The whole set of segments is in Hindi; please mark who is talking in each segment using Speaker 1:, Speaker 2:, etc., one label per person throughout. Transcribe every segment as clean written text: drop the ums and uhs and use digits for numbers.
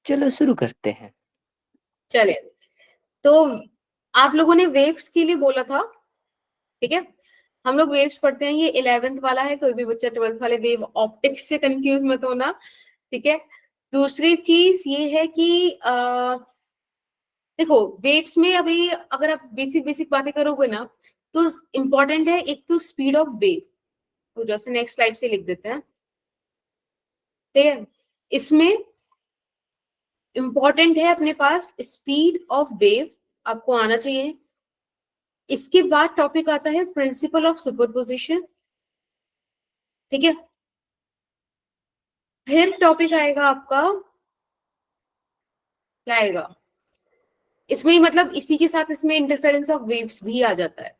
Speaker 1: चलो शुरू करते हैं।
Speaker 2: चले तो आप लोगों ने वेव्स के लिए बोला था, ठीक है। हम लोग वेव्स पढ़ते हैं, ये 11th वाला है, कोई भी बच्चा 12th वाले वेव ऑप्टिक्स से कंफ्यूज मत होना, ठीक है। दूसरी चीज ये है कि देखो वेव्स में अभी अगर आप बेसिक बेसिक बातें करोगे ना तो इंपॉर्टेंट है एक तो स्पीड ऑफ वेव, तो जैसे नेक्स्ट स्लाइड से लिख देते हैं, ठीक है। इसमें इंपॉर्टेंट है अपने पास स्पीड ऑफ वेव, आपको आना चाहिए। इसके बाद टॉपिक आता है प्रिंसिपल ऑफ सुपरपोजिशन, ठीक है। फिर टॉपिक आएगा आपका, क्या आएगा इसमें, मतलब इसी के साथ इसमें इंटरफेरेंस ऑफ वेव्स भी आ जाता है,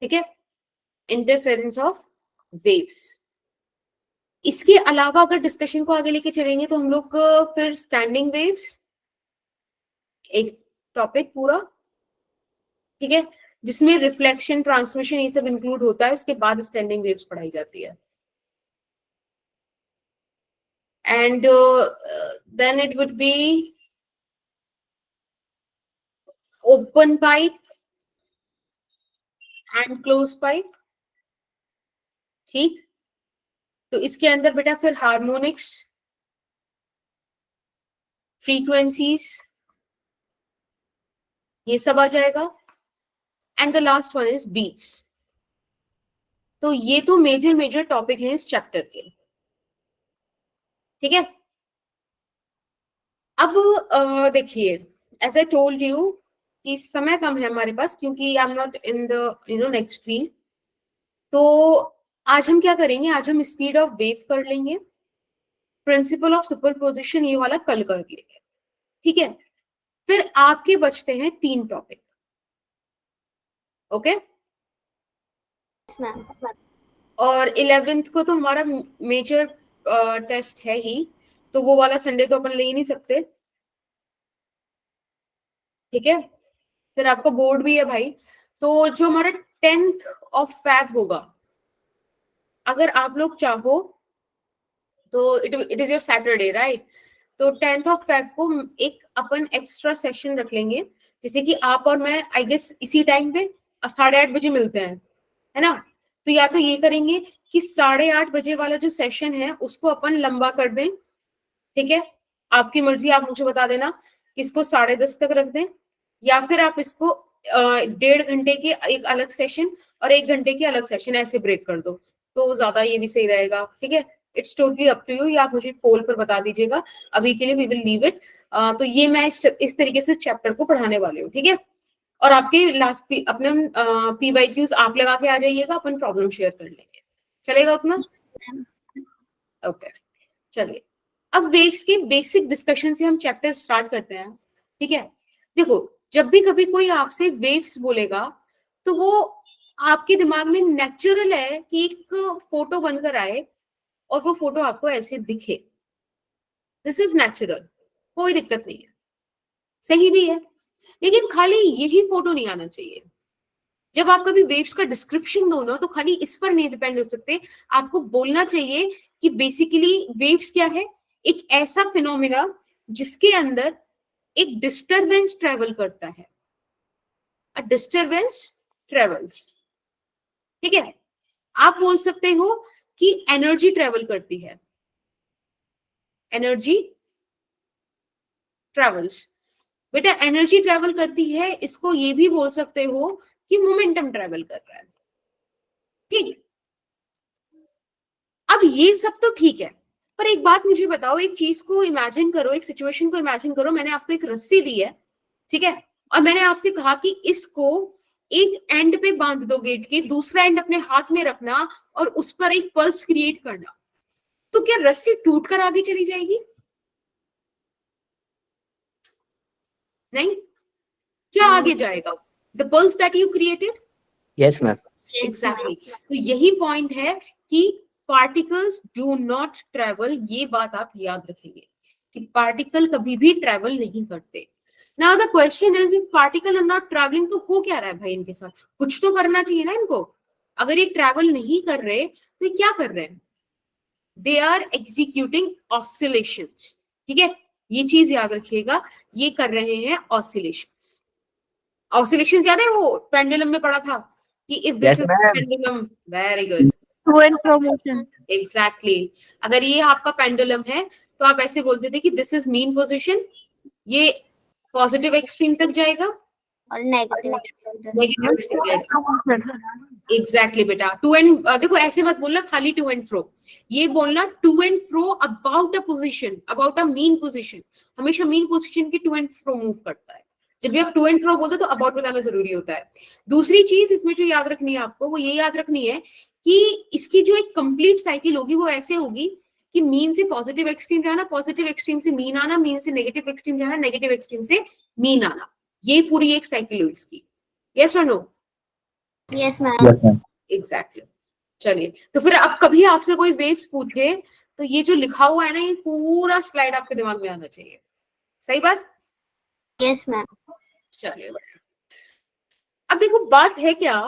Speaker 2: ठीक है। Interference of waves. इसके अलावा अगर डिस्कशन को आगे लेके चलेंगे तो हम लोग फिर स्टैंडिंग वेव्स एक टॉपिक पूरा, ठीक है, जिसमें रिफ्लेक्शन ट्रांसमिशन ये सब इंक्लूड होता है। उसके बाद स्टैंडिंग वेव्स पढ़ाई जाती है and then it would be open pipe and close pipe, ठीक। तो इसके अंदर बेटा फिर हार्मोनिक्स, फ्रीक्वेंसीज, ये सब आ जाएगा and the last one is beats. तो ये तो मेजर मेजर टॉपिक है इस चैप्टर के, ठीक है। अब देखिए, एज आई टोल्ड यू कि समय कम है हमारे पास क्योंकि I am not in the next week. तो आज हम क्या करेंगे, आज हम स्पीड ऑफ वेव कर लेंगे, प्रिंसिपल ऑफ सुपरपोजिशन ये वाला कल कर लेंगे, ठीक है। फिर आपके बचते हैं 3 टॉपिक, ओके। और 11th को तो हमारा मेजर टेस्ट है ही, तो वो वाला संडे तो अपन ले ही नहीं सकते, ठीक है। फिर आपका बोर्ड भी है भाई, तो जो हमारा 10th ऑफ फेब होगा, अगर आप लोग चाहो तो it is your Saturday, right. तो 10th ऑफ फेब को एक अपन एक्स्ट्रा सेशन रख लेंगे, जैसे कि आप और मैं आई गेस इसी टाइम पे 8:30 बजे मिलते हैं, है ना। तो या तो ये करेंगे कि 8:30 बजे वाला जो सेशन है उसको अपन लंबा कर दें, ठीक है। आपकी मर्जी, आप मुझे बता देना कि इसको 10:30 तक रख दें या फिर आप इसको 1.5 घंटे के एक अलग सेशन और 1 घंटे के अलग सेशन ऐसे ब्रेक कर दो, तो ज्यादा ये भी सही रहेगा, ठीक है। It's totally up to you, या आप मुझे पोल पर बता दीजिएगा। अभी के लिए वी विल लीव इट। तो ये मैं इस तरीके से चैप्टर को पढ़ाने वाली हूँ, ठीक है। और आपके लास्ट अपने PYQs आप लगा के आ जाइएगा, अपन प्रॉब्लम शेयर कर लेंगे, चलेगा उतना? ओके, चलिए अब वेव्स के बेसिक डिस्कशन से हम चैप्टर स्टार्ट करते हैं, ठीक है। देखो, जब भी कभी कोई आपसे वेव्स बोलेगा तो वो आपके दिमाग में नेचुरल है कि एक फोटो बनकर आए और वो फोटो आपको ऐसे दिखे, दिस इज नेचुरल, कोई दिक्कत नहीं है, सही भी है। लेकिन खाली यही फोटो नहीं आना चाहिए। जब आप कभी वेव्स का डिस्क्रिप्शन दो ना तो खाली इस पर नहीं डिपेंड हो सकते, आपको बोलना चाहिए कि बेसिकली वेव्स क्या है, एक ऐसा फिनोमिना जिसके अंदर एक डिस्टरबेंस ट्रेवल करता है, अ डिस्टरबेंस ट्रेवल्स, ठीक है। आप बोल सकते हो कि एनर्जी ट्रेवल करती है, एनर्जी ट्रेवल्स। बेटा एनर्जी ट्रेवल करती है, इसको ये भी बोल सकते हो कि मोमेंटम ट्रेवल कर रहा है, ठीक। अब ये सब तो ठीक है, पर एक बात मुझे बताओ, एक चीज को इमेजिन करो, एक सिचुएशन को इमेजिन करो, मैंने आपको एक रस्सी दी है, ठीक है, और मैंने आपसे कहा कि इसको एक एंड पे बांध दो गेट के, दूसरा एंड अपने हाथ में रखना और उस पर एक पल्स क्रिएट करना, तो क्या रस्सी टूट कर आगे चली जाएगी? नहीं, क्या आगे जाएगा? The pulse that you created.
Speaker 1: Yes ma'am.
Speaker 2: Exactly, तो यही पॉइंट है कि पार्टिकल्स डू नॉट ट्रेवल, ये बात आप याद रखेंगे कि पार्टिकल कभी भी ट्रेवल नहीं करते। Now the question is, if particle are not travelling तो हो क्या रहा है भाई इनके साथ? कुछ तो करना चाहिए ना इनको। अगर ये ट्रैवल नहीं कर रहे तो ये क्या कर रहे हैं? दे आर एग्जीक्यूटिंग ऑसिलेशंस, ठीक है। ये चीज याद रखिएगा, ये कर रहे हैं ऑसिलेशंस। ऑसिलेशंस याद है वो पेंडुलम में पढ़ा था कि if this
Speaker 1: Yes,
Speaker 2: is
Speaker 1: ma'am.
Speaker 2: Pendulum, very good,
Speaker 3: to and fro motion.
Speaker 2: Exactly. अगर ये आपका पेंडुलम है तो आप ऐसे बोलते थे कि दिस इज मीन पोजीशन, ये पॉजिटिव एक्सट्रीम तक जाएगा
Speaker 3: और नेगेटिव
Speaker 2: एग्जैक्टली बेटा। टू एंड देखो ऐसे मत बोलना खाली टू एंड फ्रो, ये बोलना to and fro about a position, about a mean position. हमेशा मीन पोजीशन की टू एंड फ्रो मूव करता है। जब भी आप टू एंड फ्रो बोलते हो तो अबाउट बताना जरूरी होता है। दूसरी चीज इसमें जो याद रखनी है आपको, वो ये याद रखनी है कि इसकी जो एक कंप्लीट साइकिल होगी वो ऐसे होगी कि मीन से पॉजिटिव एक्सट्रीम जाना, पॉजिटिव एक्सट्रीम से मीन आना, मीन से नेगेटिव एक्सट्रीम जाना, नेगेटिव एक्सट्रीम से मीन आना। ये पूरी एक साइकिल हुई इसकी। यस और no?
Speaker 3: Yes ma'am.
Speaker 1: Yes, ma'am.
Speaker 2: Exactly. चलिए, तो फिर अब कभी आपसे कोई वेव्स पूछे तो ये जो लिखा हुआ है ना, ये पूरा स्लाइड आपके दिमाग में आना चाहिए। सही बात?
Speaker 3: Yes ma'am.
Speaker 2: चलिए, अब देखो बात है क्या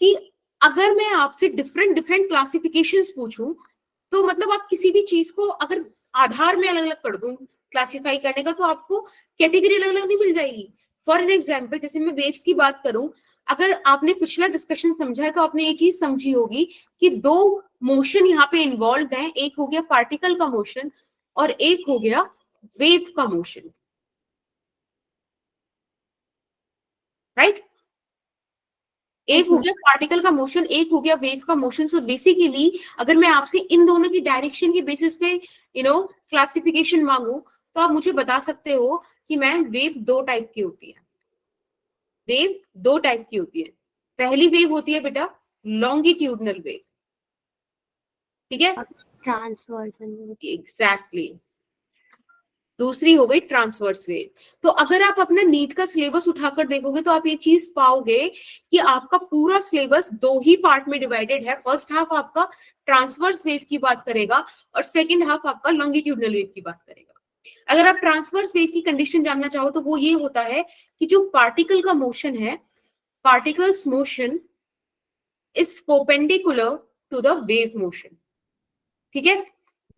Speaker 2: कि अगर मैं आपसे डिफरेंट डिफरेंट क्लासिफिकेशंस पूछूं तो मतलब आप किसी भी चीज को अगर आधार में अलग अलग कर दूं क्लासिफाई करने का, तो आपको कैटेगरी अलग अलग नहीं मिल जाएगी। फॉर एन एग्जाम्पल, जैसे मैं वेव्स की बात करूं, अगर आपने पिछला डिस्कशन समझा है तो आपने ये चीज समझी होगी कि दो मोशन यहाँ पे इन्वॉल्व है, एक हो गया पार्टिकल का मोशन और एक हो गया वेव का मोशन, राइट? एक हो गया पार्टिकल का मोशन, एक हो गया वेव का मोशन। सो बेसिकली अगर मैं आपसे इन दोनों की डायरेक्शन के बेसिस पे क्लासिफिकेशन मांगू तो आप मुझे बता सकते हो कि मैम वेव दो टाइप की होती है। वेव दो टाइप की होती है। पहली वेव होती है बेटा लॉन्गिट्यूडनल वेव, ठीक है?
Speaker 3: ट्रांसवर्स।
Speaker 2: एग्जैक्टली। दूसरी हो गई ट्रांसवर्स वेव। तो अगर आप अपना नीट का सिलेबस उठाकर देखोगे तो आप ये चीज पाओगे कि आपका पूरा सिलेबस दो ही पार्ट में डिवाइडेड है। फर्स्ट हाफ आपका ट्रांसवर्स वेव की बात करेगा और सेकंड हाफ आपका लॉन्गिट्यूडनल वेव की बात करेगा। अगर आप ट्रांसवर्स वेव की कंडीशन जानना चाहो तो वो ये होता है कि जो पार्टिकल का मोशन है, particles motion is perpendicular to the wave motion, ठीक है?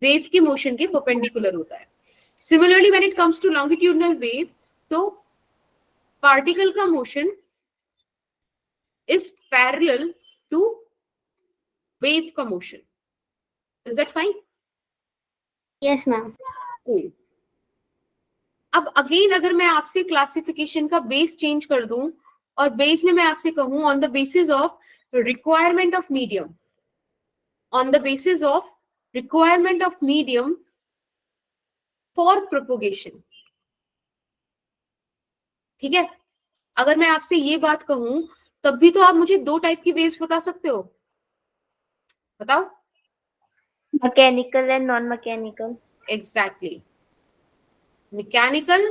Speaker 2: वेव के मोशन के परपेंडिकुलर होता है। Similarly, when it comes to longitudinal wave, तो particle का motion is parallel to wave का motion. Is that fine?
Speaker 3: Yes ma'am.
Speaker 2: Cool. अब अगेन अगर मैं आपसे क्लासिफिकेशन का बेस चेंज कर दूं और बेस में मैं आपसे कहूं on the basis of requirement of medium, on the basis of requirement of medium for propagation, ठीक है? अगर मैं आपसे ये बात कहूं तब भी तो आप मुझे दो टाइप की वेव्स बता सकते हो। बताओ।
Speaker 3: Mechanical and non mechanical.
Speaker 2: Exactly, mechanical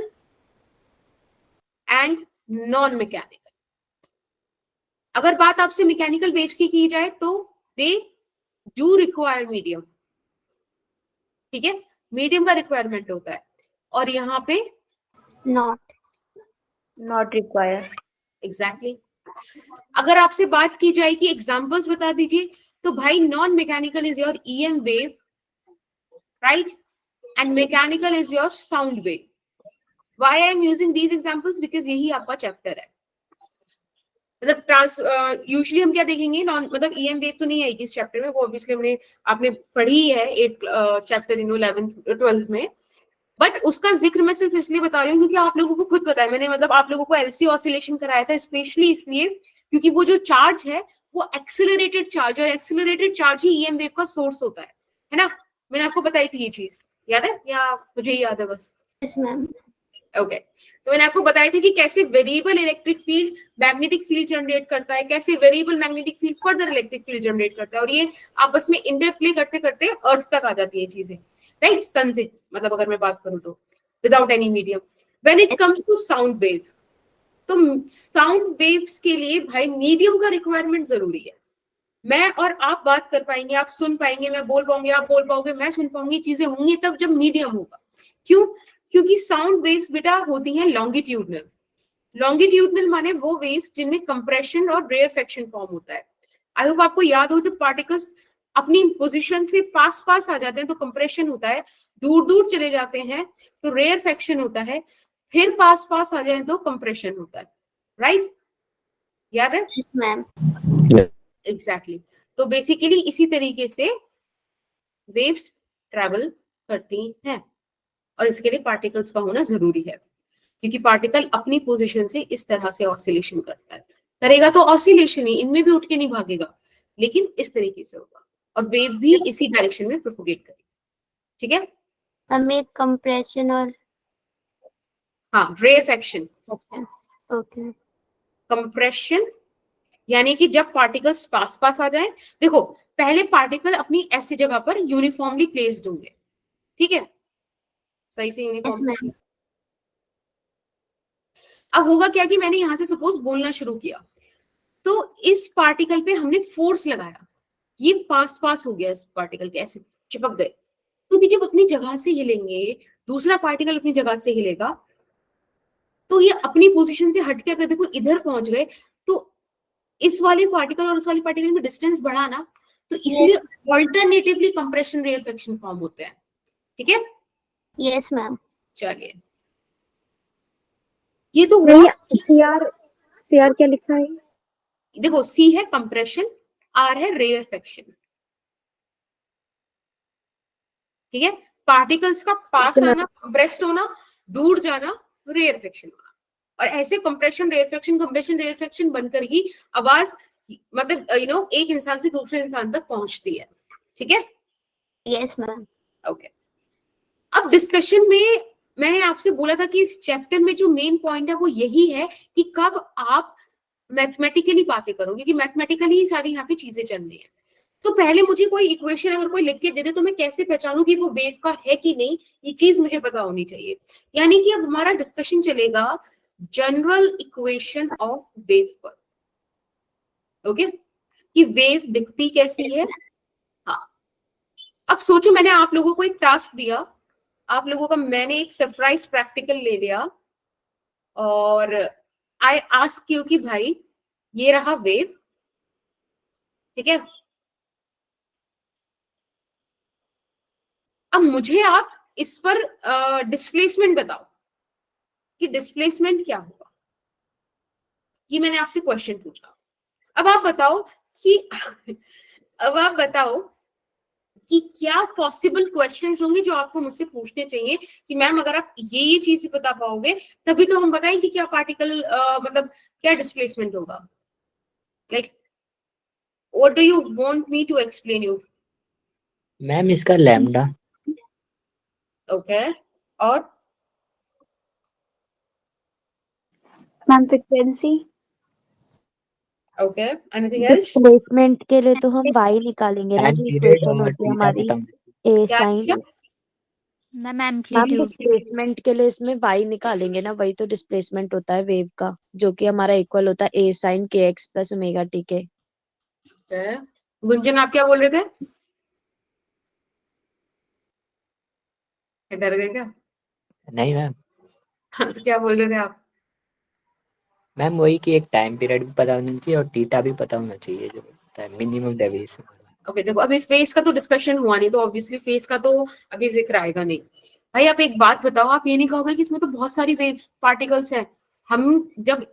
Speaker 2: and non mechanical. अगर बात आपसे मैकेनिकल वेव्स की जाए तो दे डू रिक्वायर मीडियम, ठीक है? मीडियम का रिक्वायरमेंट होता है और यहाँ पे
Speaker 3: नॉट रिक्वायर।
Speaker 2: एग्जैक्टली। अगर आपसे बात की जाए कि एग्जांपल्स बता दीजिए तो भाई non mechanical is your EM wave, right? And mechanical is your sound wave. Why I am using these examples? Because यही आपका चैप्टर है। मतलब यूजुअली हम क्या देखेंगे, नॉन मतलब ईएम वेव तो नहीं आएगी इस चैप्टर में, वो ऑब्वियसली आपने पढ़ी है 8th चैप्टर 11th 12th में, बट उसका जिक्र मैं सिर्फ इसलिए बता रही हूँ क्योंकि आप लोगों को खुद पता है, मैंने मतलब आप लोगों को एलसी ऑसिलेशन कराया था स्पेशली इसलिए क्योंकि वो जो चार्ज है वो एक्सेलरेटेड चार्ज, और एक्सेलरेटेड चार्ज ही ईएम वेव का सोर्स होता है ना? मैंने आपको बताई थी ये चीज, याद है या मुझे ही याद है बस?
Speaker 3: Yes ma'am.
Speaker 2: ओके, तो मैंने आपको बताई थी कि कैसे variable electric field magnetic field generate करता है, कैसे variable magnetic field further electric field generate करता है, और ये आपस में इंटरप्ले करते करते अर्थ तक आ जाती है चीजें, राइट? सन से, मतलब अगर मैं बात करूं तो without any medium. When it comes to sound wave, तो साउंड वेव्स के लिए भाई मीडियम का रिक्वायरमेंट जरूरी है। मैं और आप बात कर पाएंगे, आप सुन पाएंगे, मैं बोल पाऊंगी, आप बोल पाओगे, मैं सुन पाऊंगी, चीजें होंगी तब जब मीडियम होगा। क्यों? क्योंकि साउंड वेव्स बेटा होती हैं लॉन्गिट्यूडनल। लॉन्गिट्यूडनल माने वो वेव्स जिनमें कंप्रेशन और रेयरफेक्शन फॉर्म होता है। आई होप आपको याद हो, जब पार्टिकल्स अपनी पोजीशन से पास पास आ जाते हैं तो कंप्रेशन होता है, दूर दूर चले जाते हैं तो रेयरफेक्शन होता है, फिर पास पास आ जाए तो कंप्रेशन होता है, राइट? याद है?
Speaker 3: Yes, ma'am.
Speaker 2: एग्जैक्टली तो बेसिकली इसी तरीके से वेव्स ट्रैवल करती हैं, और इसके लिए पार्टिकल्स का होना जरूरी है, क्योंकि पार्टिकल अपनी पोजीशन से इस तरह से ऑसिलेशन करता है, करेगा तो ऑसिलेशन ही, इनमें भी उठ के नहीं भागेगा, लेकिन इस तरीके से होगा, और वेव भी इसी डायरेक्शन में प्रोपोगेट करेगी, ठीक है?
Speaker 3: हमें कंप्रेशन और
Speaker 2: हाँ, रेयरफेक्शन,
Speaker 3: ओके
Speaker 2: कंप्रेशन यानी कि जब पार्टिकल्स पास पास आ जाए, देखो पहले पार्टिकल अपनी ऐसी जगह पर यूनिफॉर्मली प्लेस्ड होंगे, ठीक है, सही से
Speaker 3: यस
Speaker 2: यूनिफॉर्म।
Speaker 3: मैम
Speaker 2: अब होगा क्या कि मैंने यहां से सपोज बोलना शुरू किया, तो इस पार्टिकल पे हमने फोर्स लगाया, ये पास पास हो गया, इस पार्टिकल के ऐसे चिपक गए, तो जब अपनी जगह से हिलेंगे, दूसरा पार्टिकल अपनी जगह से हिलेगा, तो ये अपनी पोजीशन से हट के अगर देखो इधर पहुंच गए, तो इस वाले पार्टिकल और उस वाले पार्टिकल में डिस्टेंस बढ़ा ना, तो इसलिए ऑल्टरनेटिवली कंप्रेशन रेयरफेक्शन फॉर्म होते हैं, ठीक है?
Speaker 3: यस मैम
Speaker 2: चलिए, ये तो हुआ।
Speaker 4: सीआर क्या लिखा है?
Speaker 2: देखो सी है कंप्रेशन, आर है रेयरफेक्शन, ठीक है? पार्टिकल्स का पास आना, कंप्रेस्ड होना, दूर जाना, रेयरफेक्शन होना, और ऐसे कंप्रेशन रेयरफेक्शन बनकर ही आवाज मतलब एक इंसान से दूसरे इंसान तक पहुंचती है, ठीक है?
Speaker 3: यस मैम
Speaker 2: ओके, अब डिस्कशन में मैंने आपसे बोला था कि इस चैप्टर में जो मेन पॉइंट है वो यही है कि कब आप मैथमेटिकली बातें करो, क्योंकि मैथमेटिकली ही सारी यहाँ पे चीजें चलनी है। तो पहले मुझे कोई इक्वेशन अगर कोई लिख के दे दे तो मैं कैसे पहचानूं कि वो वेव का है कि नहीं, ये चीज मुझे पता होनी चाहिए। यानी कि अब हमारा डिस्कशन चलेगा जनरल इक्वेशन ऑफ वेव पर, ओके, कि वेव दिखती कैसी है। हाँ, अब सोचो मैंने आप लोगों को एक टास्क दिया, आप लोगों का मैंने एक सरप्राइज प्रैक्टिकल ले लिया, और आई आस्क यू कि भाई ये रहा वेव, ठीक है? अब मुझे आप इस पर डिस्प्लेसमेंट बताओ कि डिस्प्लेसमेंट क्या होगा, ये मैंने आपसे क्वेश्चन पूछा। अब आप बताओ कि अब आप बताओ कि क्या पॉसिबल क्वेश्चंस होंगे जो आपको मुझसे पूछने चाहिए कि मैम अगर आप ये चीज बता पाओगे तभी तो हम बताएं कि क्या पार्टिकल मतलब क्या डिस्प्लेसमेंट होगा। Like what do you want me to explain you?
Speaker 1: Ma'am इसका लैम्डा।
Speaker 2: ओके, और
Speaker 4: ma'am frequency.
Speaker 2: Okay, anything else?
Speaker 5: Displacement के लिए तो हम y निकालेंगे ना,
Speaker 1: टाइम
Speaker 5: जो
Speaker 1: पीरियड
Speaker 5: इक्वेशन
Speaker 1: और
Speaker 5: होती है
Speaker 1: थीटा
Speaker 5: हमारी
Speaker 1: बताऊं।
Speaker 5: ए
Speaker 2: क्या
Speaker 5: साइन।
Speaker 2: पूछा?
Speaker 6: Ma'am
Speaker 5: ma'am
Speaker 6: amplitude.
Speaker 5: डिस्प्लेसमेंट के लिए इसमें y निकालेंगे ना, वही तो डिस्प्लेसमेंट होता है वेव का, जो कि हमारा इक्वल होता है ए साइन के एक्स प्लस ओमेगा टी के।
Speaker 2: Okay. गुंजन आप क्या बोल रहे थे? डर गए क्या?
Speaker 1: नहीं मैम,
Speaker 2: हाँ, तो क्या बोल रहे थे आप?
Speaker 1: मैम वही कि एक टाइम पीरियड भी पता होना चाहिए और थीटा भी पता होना चाहिए, जो होता है मिनिमम डेविएशन।
Speaker 2: ओके, देखो अभी फेस का तो डिस्कशन हुआ नहीं, तो ऑब्वियसली फेस का तो अभी जिक्र आएगा नहीं। भाई आप एक बात बताओ, आप ये नहीं कहोगे कि इसमें तो बहुत सारी वेव पार्टिकल्स हैं। हम जब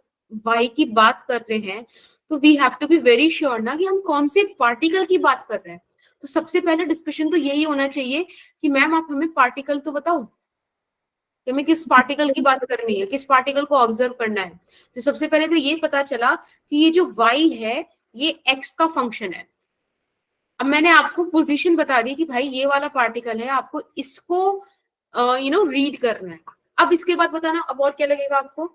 Speaker 2: वाई की बात कर रहे हैं तो we have to be very sure ना कि हम कौन से पार्टिकल की बात कर रहे हैं। तो सबसे पहले डिस्कशन तो यही होना चाहिए कि मैम आप हमें पार्टिकल तो बताओ, कि हमें किस पार्टिकल की बात करनी है, किस पार्टिकल को ऑब्जर्व करना है। तो सबसे पहले तो ये पता चला कि ये जो वाई है ये एक्स का फंक्शन है। अब मैंने आपको पोजीशन बता दी कि भाई ये वाला पार्टिकल है, आपको इसको रीड करना है। अब इसके बाद बताना अब और क्या लगेगा आपको।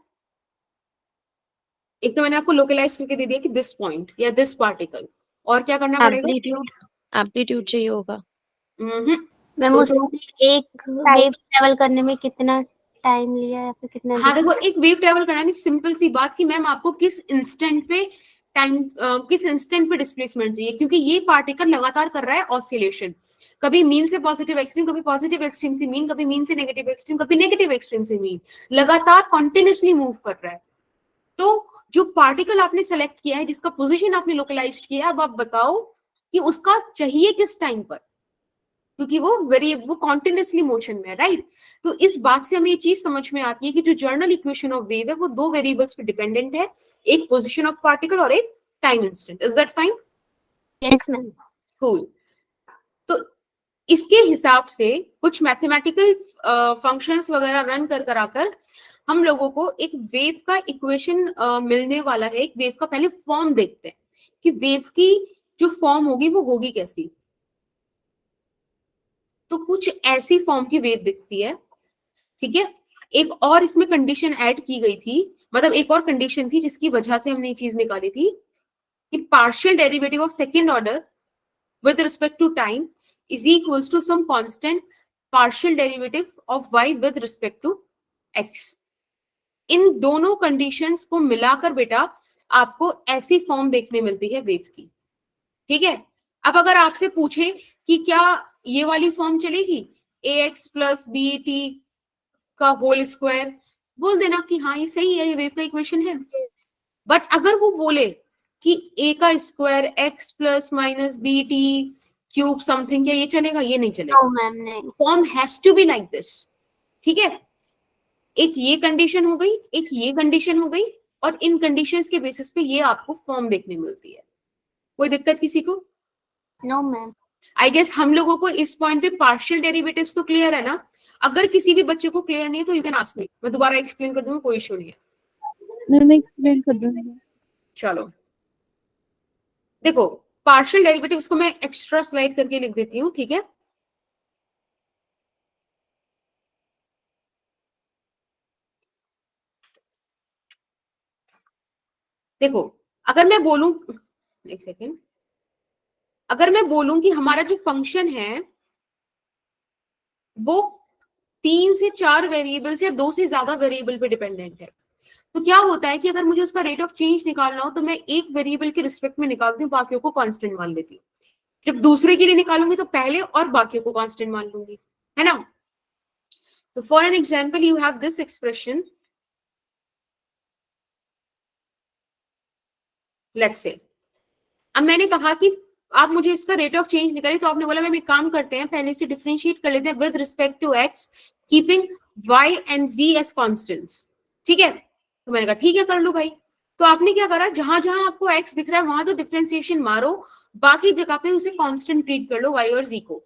Speaker 2: एक तो मैंने आपको लोकलाइज करके दे दिया कि दिस पॉइंट या दिस पार्टिकल, और क्या करना पड़ेगा?
Speaker 5: एम्पलीट्यूड चाहिए होगा।
Speaker 3: मैम
Speaker 2: सोचो।
Speaker 3: उसने एक वेव ट्रेवल करने में कितना टाइम लिया या फिर कितना
Speaker 2: हाँ देखो, एक वेव ट्रेवल करना नहीं, सिंपल सी बात कि मैम आपको किस इंस्टेंट पे टाइम किस इंस्टेंट पे डिस्प्लेसमेंट चाहिए, क्योंकि ये पार्टिकल लगातार कर रहा है ऑसिलेशन, कभी मीन से पॉजिटिव एक्सट्रीम, कभी पॉजिटिव एक्सट्रीम से मीन, कभी मीन से नेगेटिव एक्सट्रीम, कभी नेगेटिव एक्सट्रीम से मीन, लगातार कॉन्टिन्यूसली मूव कर रहा है। तो जो पार्टिकल आपने सेलेक्ट किया है, जिसका पोजीशन आपने लोकलाइज किया है, अब आप बताओ कि उसका चाहिए किस टाइम पर, क्योंकि वो कॉन्टिन्यूसली मोशन में है, राइट। तो इस बात से हमें ये चीज समझ में आती है कि जो जर्नल इक्वेशन ऑफ वेव है वो दो वेरिएबल्स पे डिपेंडेंट है, एक पोजीशन ऑफ पार्टिकल और एक time instant. Is that fine?
Speaker 3: Yes ma'am.
Speaker 2: Cool. तो इसके हिसाब से कुछ मैथमेटिकल फंक्शंस वगैरह रन कराकर हम लोगों को एक वेव का इक्वेशन मिलने वाला है। एक वेव का पहले फॉर्म देखते हैं कि वेव की जो फॉर्म होगी वो होगी कैसी। तो कुछ ऐसी फॉर्म की वेव दिखती है, ठीक है। एक और इसमें कंडीशन ऐड की गई थी, मतलब एक और कंडीशन थी जिसकी वजह से हमने ये चीज निकाली थी कि partial derivative of second order with respect to time is equals to some constant partial derivative of y with respect to x। इन दोनों कंडीशंस को मिलाकर बेटा आपको ऐसी फॉर्म देखने मिलती है वेव की, ठीक है। अब अगर आपसे पूछे कि क्या ये वाली फॉर्म चलेगी, ax प्लस बी टी का होल स्क्वायर, बोल देना कि हाँ ये सही है, ये वेव का इक्वेशन है। बट अगर वो बोले कि a का square x plus minus b t cube something, क्या ये चलेगा? ये नहीं चलेगा।
Speaker 3: नो मैम नहीं।
Speaker 2: Form has to be like this, ठीक है। एक ये कंडीशन हो गई, एक ये कंडीशन हो गई, और इन कंडीशंस के बेसिस पे ये आपको फॉर्म देखने मिलती है। कोई दिक्कत किसी को?
Speaker 3: No ma'am.
Speaker 2: आई गेस हम लोगों को इस पॉइंट पे पार्शियल डेरिवेटिव्स तो क्लियर है ना। अगर किसी भी बच्चे को क्लियर नहीं है तो यू कैन आस्क मी, मैं दोबारा एक्सप्लेन कर दूंगा, कोई इशू नहीं है।
Speaker 6: मैं एक्सप्लेन कर दूंगी।
Speaker 2: चलो देखो, पार्शियल डेरिवेटिव्स को मैं एक्स्ट्रा स्लाइड करके लिख देती हूँ, ठीक है। देखो अगर मैं बोलूं, एक सेकेंड, अगर मैं बोलूं कि हमारा जो फंक्शन है वो 3 से 4 वेरिएबल्स या 2 से ज्यादा वेरिएबल पे डिपेंडेंट है, तो क्या होता है कि अगर मुझे उसका रेट ऑफ चेंज निकालना हो तो मैं एक वेरिएबल के रिस्पेक्ट में निकालती हूँ, बाकियों को कांस्टेंट मान लेती हूँ। जब दूसरे के लिए निकालूंगी तो पहले और बाकियों को कांस्टेंट मान लूंगी, है ना। तो for an example you have this expression, let's say. अब मैंने कहा कि आप मुझे इसका रेट ऑफ चेंज निकालिए, तो आपने बोला मैम एक काम करते हैं, पहले से डिफरेंशिएट कर लेते हैं with respect to x keeping y and z as constants, ठीक है। तो मैंने कहा ठीक है कर लो भाई। तो आपने क्या करा, जहां जहां आपको एक्स दिख रहा है वहां तो डिफरेंशिएशन मारो, बाकी जगह पे उसे कांस्टेंट ट्रीट कर लो वाई और जी को।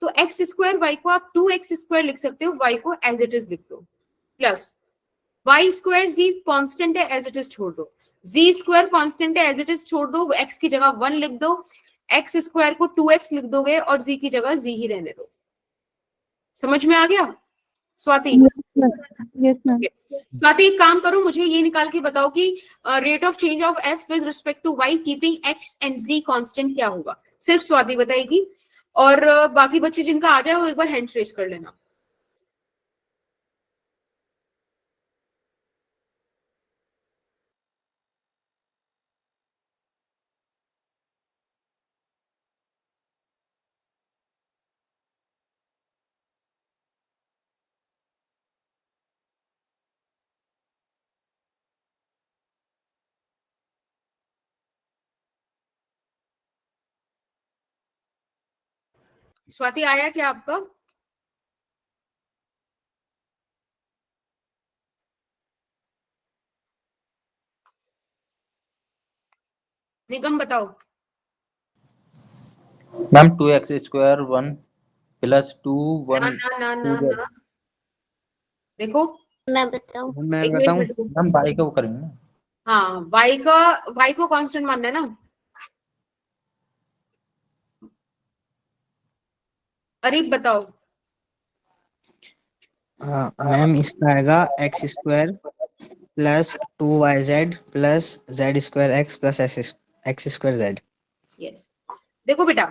Speaker 2: तो एक्स स्क्वायर वाई को आप 2x स्क्वायर लिख सकते हो, वाई को एज इट इज लिख दो, प्लस वाई स्क्वायर जी कांस्टेंट है एज इट इज छोड़ दो, जी स्क्वायर कांस्टेंट है एज इट इज छोड़ दो, एक्स की जगह 1 लिख दो, एक्स स्क्वायर को 2x लिख दोगे और जी की जगह जी ही रहने दो। समझ में आ गया स्वाति?
Speaker 6: Yes ma'am.
Speaker 2: स्वाति एक काम करो, मुझे ये निकाल के बताओ कि rate of change of f with respect to y keeping x and z constant क्या होगा। सिर्फ स्वाति बताएगी, और बाकी बच्चे जिनका आ जाए वो एक बार हैंड रेज कर लेना। स्वाति आया क्या आपका? निगम बताओ।
Speaker 7: मैम 2x स्क्वायर 1 प्लस 2 1
Speaker 2: ना देखो
Speaker 3: मैं बताऊं?
Speaker 8: मैं
Speaker 2: एक
Speaker 8: बताऊं?
Speaker 2: मिनट रुको।
Speaker 7: मैम बाई का वो करेंगे ना।
Speaker 2: हाँ वाई को कांस्टेंट मानना है ना। अरे बताओ।
Speaker 8: मैम इसका आएगा x square plus 2yz plus z square x plus x square z.
Speaker 2: Yes देखो बेटा,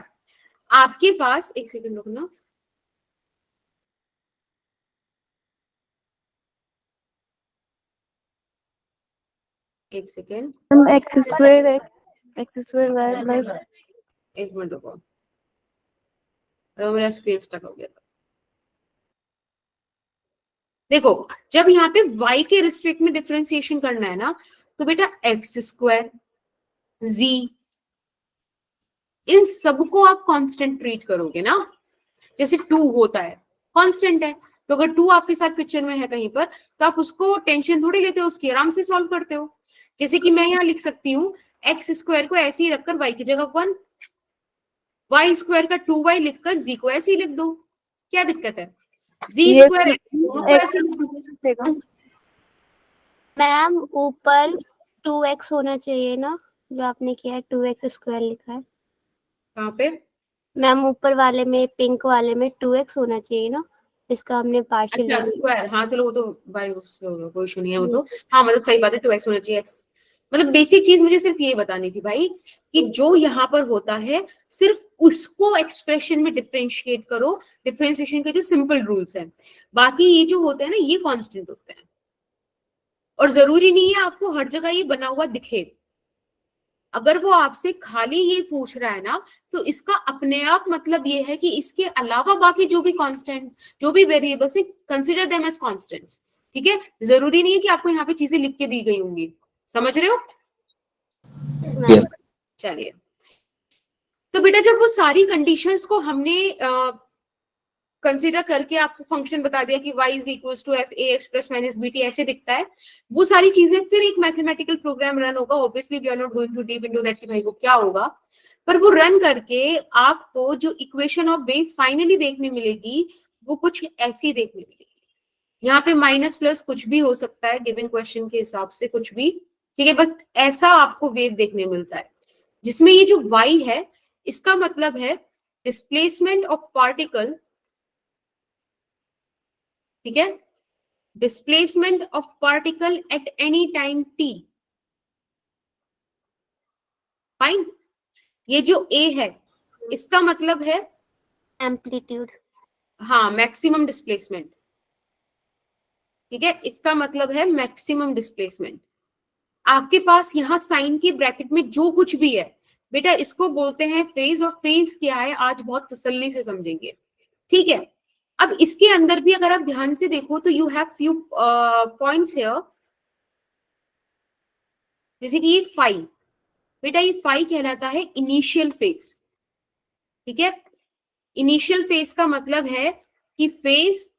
Speaker 2: आपके पास एक सेकंड रुकना, एक second,
Speaker 6: ma'am x square y plus
Speaker 2: एक मिनट रुको, मेरा स्क्रीन स्टक हो गया था। देखो जब यहाँ पे y के रिस्पेक्ट में डिफरेंशिएशन करना है ना, तो बेटा एक्स स्क्वायर z इन सबको आप कांस्टेंट ट्रीट करोगे ना। जैसे 2 होता है, कांस्टेंट है, तो अगर 2 आपके साथ पिक्चर में है कहीं पर, तो आप उसको टेंशन थोड़ी लेते हो, उसकी आराम से सॉल्व करते हो। जैसे कि मैं यहाँ लिख सकती हूँ एक्स स्क्वायर को ऐसे ही रखकर वाई की जगह 1, वाई स्क्वायर का 2y लिखकर जी को ऐसे ही लिख दो, क्या दिक्कत है? जी
Speaker 6: Yes,
Speaker 2: स्क्वायर
Speaker 6: ma'am.
Speaker 2: एक्स दोनों को ऐसे ही लिख दो।
Speaker 3: मैम ऊपर 2x होना चाहिए ना, जो आपने किया है 2x स्क्वायर लिखा है।
Speaker 2: कहाँ पे?
Speaker 3: मैम ऊपर वाले में, पिंक वाले में 2x होना चाहिए ना, इसका हमने पार्शियल
Speaker 2: अच्छा स्क्वायर, हाँ चलो वो तो भाई कोई इशू नहीं है वो तो, हाँ मतलब सही बात है 2x होना चाहिए x, मतलब बेसिक चीज मुझे सिर्फ ये बतानी थी भाई कि जो यहाँ पर होता है सिर्फ उसको एक्सप्रेशन में डिफरेंशिएट करो, डिफरेंशिएशन के जो सिंपल रूल्स हैं, बाकी ये जो होते हैं ना ये कांस्टेंट होते हैं, और जरूरी नहीं है आपको हर जगह ये बना हुआ दिखे। अगर वो आपसे खाली ये पूछ रहा है ना, तो इसका अपने आप मतलब ये है कि इसके अलावा बाकी जो भी कांस्टेंट, जो भी वेरिएबल्स है, कंसीडर देम एज कांस्टेंट्स, ठीक है? जरूरी नहीं है कि आपको यहाँ पे चीजें लिख के दी गई होंगी, समझ रहे हो?
Speaker 7: Yes.
Speaker 2: चलिए, तो बेटा जब वो सारी कंडीशंस को हमने कंसीडर करके आपको फंक्शन बता दिया कि y is equals to f a x plus minus b t ऐसे दिखता है, वो सारी चीजें फिर एक मैथमेटिकल प्रोग्राम रन होगा। Obviously we are not going to deep into that कि भाई वो क्या होगा, पर वो रन करके आपको जो इक्वेशन ऑफ वेव फाइनली देखने मिलेगी वो कुछ ऐसी देखने मिलेगी। यहाँ पे माइनस प्लस कुछ भी हो सकता है गिवन क्वेश्चन के हिसाब से, कुछ भी, ठीक है, बस ऐसा आपको वेव देखने मिलता है जिसमें ये जो y है इसका मतलब है डिस्प्लेसमेंट ऑफ पार्टिकल, ठीक है, displacement of particle at any time t, fine. ये जो a है इसका मतलब है
Speaker 3: एम्पलीट्यूड।
Speaker 2: हाँ मैक्सिमम डिस्प्लेसमेंट, ठीक है, इसका मतलब है मैक्सिमम डिस्प्लेसमेंट। आपके पास यहाँ साइन के ब्रैकेट में जो कुछ भी है बेटा इसको बोलते हैं फेज, और फेज क्या है आज बहुत तसल्ली से समझेंगे, ठीक है? अब इसके अंदर भी अगर आप ध्यान से देखो तो you have few points here, जैसे कि ये फाई, बेटा ये फाई कहलाता है इनिशियल फेज, ठीक है? इनिशियल फेज का मतलब है कि phase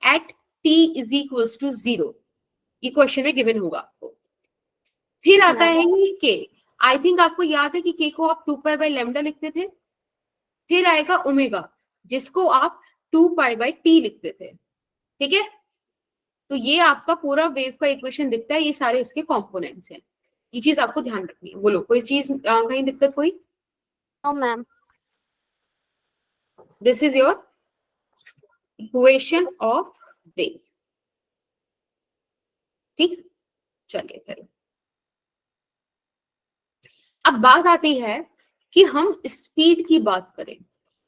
Speaker 2: at t is equals to 0, ये क्वेश्चन में गिवन होगा आपको। फिर आता है ये के, आई थिंक आपको याद है कि के को आप 2 पाई बाई लैम्डा लिखते थे। फिर आएगा ओमेगा जिसको आप 2 पाई बाई टी लिखते थे, ठीक है? तो ये आपका पूरा वेव का इक्वेशन दिखता है, ये सारे उसके कंपोनेंट्स हैं, ये चीज आपको ध्यान रखनी है। बोलो कोई चीज कहीं दिक्कत कोई?
Speaker 3: No ma'am.
Speaker 2: This is your equation of wave, ठीक? चलिए फिर अब बात आती है कि हम स्पीड की बात करें।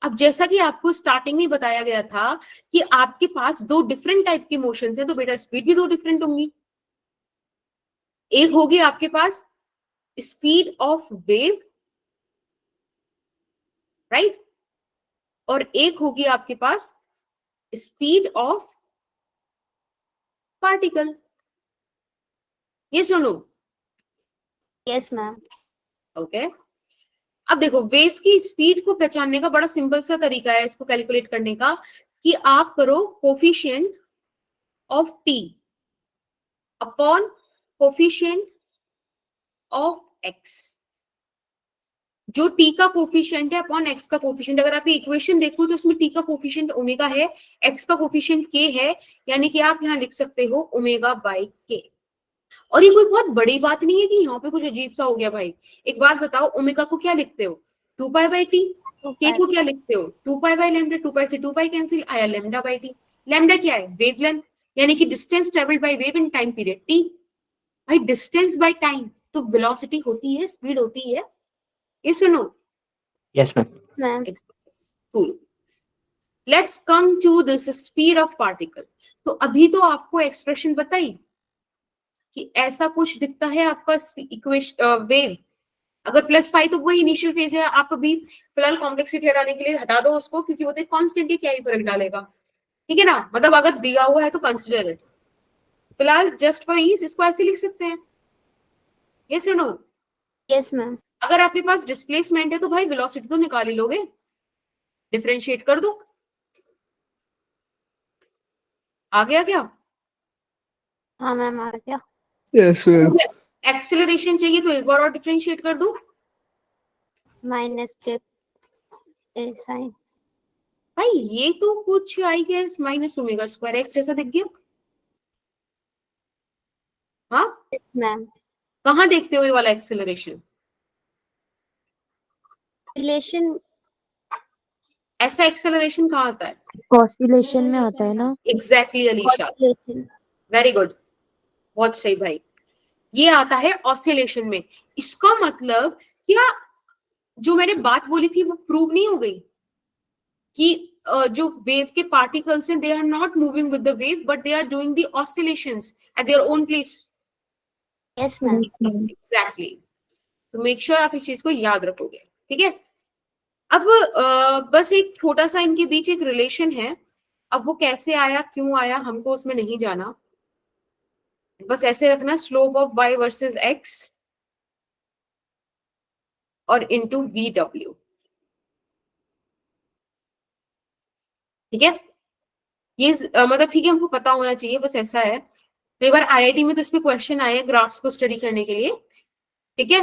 Speaker 2: अब जैसा कि आपको स्टार्टिंग में बताया गया था कि आपके पास दो डिफरेंट टाइप के मोशंस हैं, तो बेटा स्पीड भी दो डिफरेंट होंगी। एक होगी आपके पास स्पीड ऑफ वेव, राइट, और एक होगी आपके पास स्पीड ऑफ पार्टिकल। ये सुनो,
Speaker 3: यस मैम।
Speaker 2: ओके। अब देखो वेव की स्पीड को पहचानने का बड़ा सिंपल सा तरीका है इसको कैलकुलेट करने का, कि आप करो coefficient of T upon coefficient of x. जो टी का कोफिशिएंट है अपॉन एक्स का कोफिशिएंट, अगर आप ये इक्वेशन देखो तो उसमें टी का कोफिशिएंट ओमेगा है, एक्स का कोफिशिएंट के है, यानी कि आप यहाँ लिख सकते हो ओमेगा बाई के। और ये कोई बहुत बड़ी बात नहीं है कि यहाँ पे कुछ अजीब सा हो गया भाई। एक बात बताओ, ओमेगा को क्या लिखते हो? 2 पाई बाई टी। के को क्या लिखते हो? 2 पाई बाई लैम्डा। 2 पाई से 2 पाई कैंसिल, आया लैम्डा बाई टी। लैम्डा क्या है? वेवलेंथ, यानी कि distance travelled by wave in time period t. भाई डिस्टेंस बाय टाइम तो वेलोसिटी होती है, स्पीड होती है, ये सुनो।
Speaker 1: Yes ma'am.
Speaker 3: Ma'am
Speaker 2: cool. Let's come to this speed of particle. तो अभी तो आपको एक्सप्रेशन बताई कि ऐसा कुछ दिखता है आपका इक्वेशन वेव, अगर +5 तो वही इनिशियल फेज है। आप अभी फिलहाल कॉम्प्लेक्सिटी हटाने के लिए हटा दो उसको, क्योंकि वो तो कांस्टेंट है, क्या ही फर्क डालेगा, ठीक है ना? मतलब अगर दिया हुआ है तो कंसीडर इट। फिलहाल जस्ट फॉर ईज इसको ऐसे लिख सकते हैं, ये सुनो।
Speaker 3: Yes ma'am.
Speaker 2: अगर आपके पास डिस्प्लेसमेंट है तो भाई वेलोसिटी तो निकाल ही लोगे, डिफरेंशिएट कर दो, आ गया क्या?
Speaker 3: हाँ मैम आ गया।
Speaker 8: Yes, ma'am.
Speaker 2: एक्सेलरेशन चाहिए तो एक बार और डिफरेंशिएट कर दो।
Speaker 3: माइनस के ए साइन।
Speaker 2: भाई ये तो कुछ I guess minus omega square x जैसा दिख गया। हाँ,
Speaker 3: मैम
Speaker 2: कहाँ देखते हो ये वाला एक्सेलरेशन?
Speaker 3: रिलेशन
Speaker 2: ऐसा एक्सेलरेशन कहाँ आता है?
Speaker 5: ऑसिलेशन में आता है ना।
Speaker 2: Exactly Alisha,
Speaker 3: relation
Speaker 2: very good, बहुत सही भाई। ये आता है ऑसिलेशन में। इसका मतलब क्या जो मैंने बात बोली थी वो प्रूव नहीं हो गई कि जो वेव के पार्टिकल्स हैं they are not moving with the wave but they are doing the oscillations at their own place.
Speaker 3: Yes ma'am.
Speaker 2: Exactly, तो मेक श्योर आप इस चीज को याद रखोगे, ठीक है। अब बस एक छोटा सा इनके बीच एक रिलेशन है। अब वो कैसे आया क्यों आया हमको उसमें नहीं जाना, बस ऐसे रखना slope of y versus x और इनटू VW, ठीक है। ये मतलब ठीक है, हमको पता होना चाहिए, बस ऐसा है। कई बार IIT में तो इसमें क्वेश्चन आए हैं ग्राफ्स को स्टडी करने के लिए, ठीक है।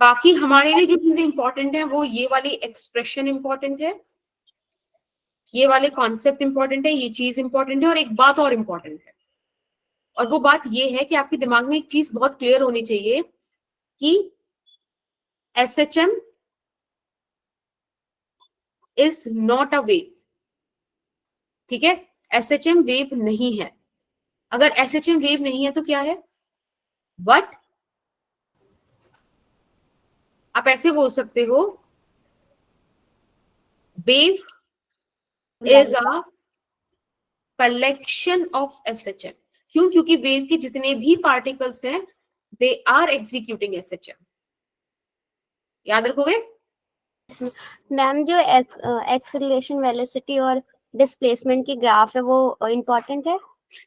Speaker 2: बाकी हमारे लिए जो चीजें इंपॉर्टेंट है वो ये वाली एक्सप्रेशन इंपॉर्टेंट है, ये वाले कॉन्सेप्ट इंपॉर्टेंट है, ये चीज इंपॉर्टेंट है, और एक बात और इंपॉर्टेंट है, और वो बात ये है कि आपके दिमाग में एक चीज बहुत क्लियर होनी चाहिए कि SHM is not a wave, ठीक है। SHM वेव नहीं है। अगर SHM वेव नहीं है तो क्या है? बट आप ऐसे बोल सकते हो wave is a collection of SHM। क्यों? क्योंकि वेव के जितने भी पार्टिकल्स हैं दे आर एग्जीक्यूटिंग SHM। याद रखोगे?
Speaker 3: मैम जो एक्सेलरेशन वेलोसिटी और डिस्प्लेसमेंट की ग्राफ है वो इम्पोर्टेंट है।